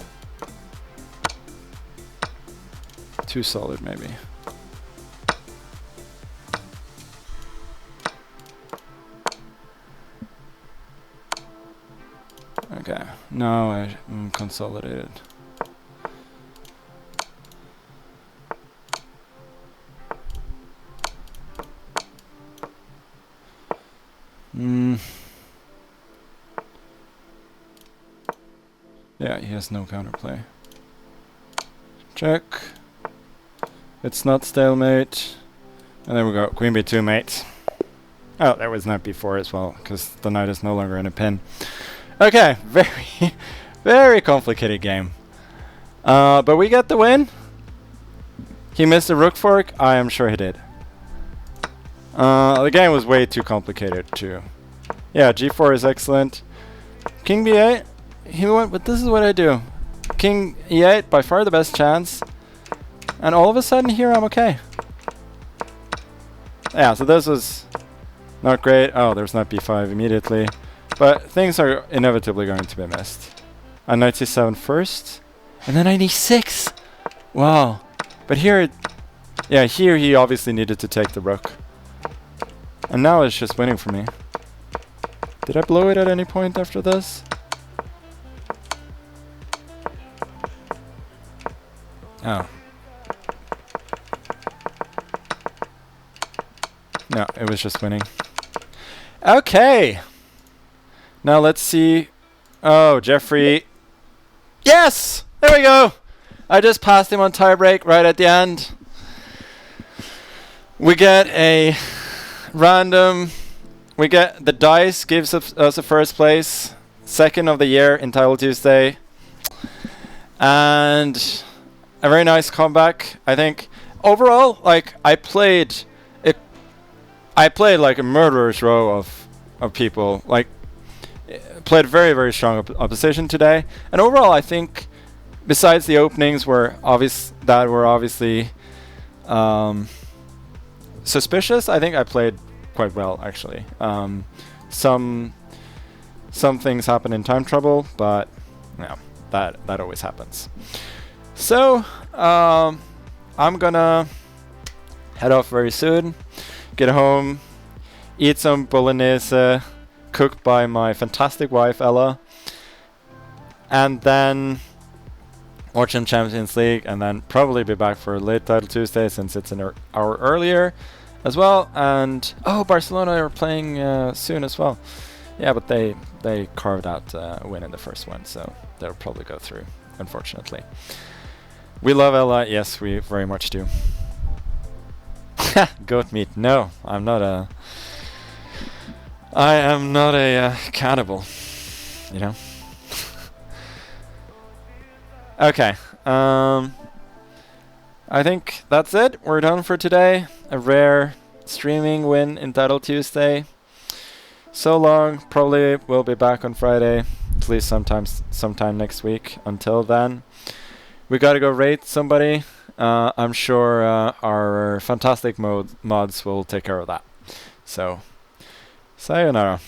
Too solid, maybe. Okay, now I'm consolidated. Yeah, he has no counterplay. Check. It's not stalemate. And there we go, queen b2 mate. Oh, there was knight b4 as well, because the knight is no longer in a pin. Okay, very, very complicated game. But we get the win. He missed a rook fork? I am sure he did. The game was way too complicated too. Yeah, g4 is excellent. King b8. He went, but this is what I do. King e8, by far the best chance. And all of a sudden here I'm okay. Yeah, so this was not great. Oh, there's knight b5 immediately. But things are inevitably going to be missed. And knight c7 first. And then knight e6. Wow. But here, yeah, here he obviously needed to take the rook. And now it's just winning for me. Did I blow it at any point after this? Oh. No, it was just winning. Okay. Now let's see. Oh, Jeffrey. Yes! There we go! I just passed him on tiebreak right at the end. We get a random. We get the dice gives us a first place. Second of the year in Title Tuesday. And a very nice comeback, I think. Overall, like, I played like a murderer's row of people. Like, played very, very strong opposition today. And overall, I think, besides the openings were obviously suspicious, I think I played quite well, actually. Some things happen in time trouble, but yeah, that always happens. So I'm gonna head off very soon, get home, eat some bolognese cooked by my fantastic wife Ella, and then watch some Champions League, and then probably be back for a late Title Tuesday since it's an hour earlier as well. And oh, Barcelona are playing soon as well. Yeah, but they carved out a win in the first one, so they'll probably go through, unfortunately. We love Ella, yes, we very much do. Goat meat. No, I am not a cannibal, you know. Okay, I think that's it. We're done for today. A rare streaming win in Title Tuesday. So long. Probably we'll be back on Friday, at least sometime next week. Until then, we gotta go rate somebody. I'm sure our fantastic mods will take care of that. So, sayonara.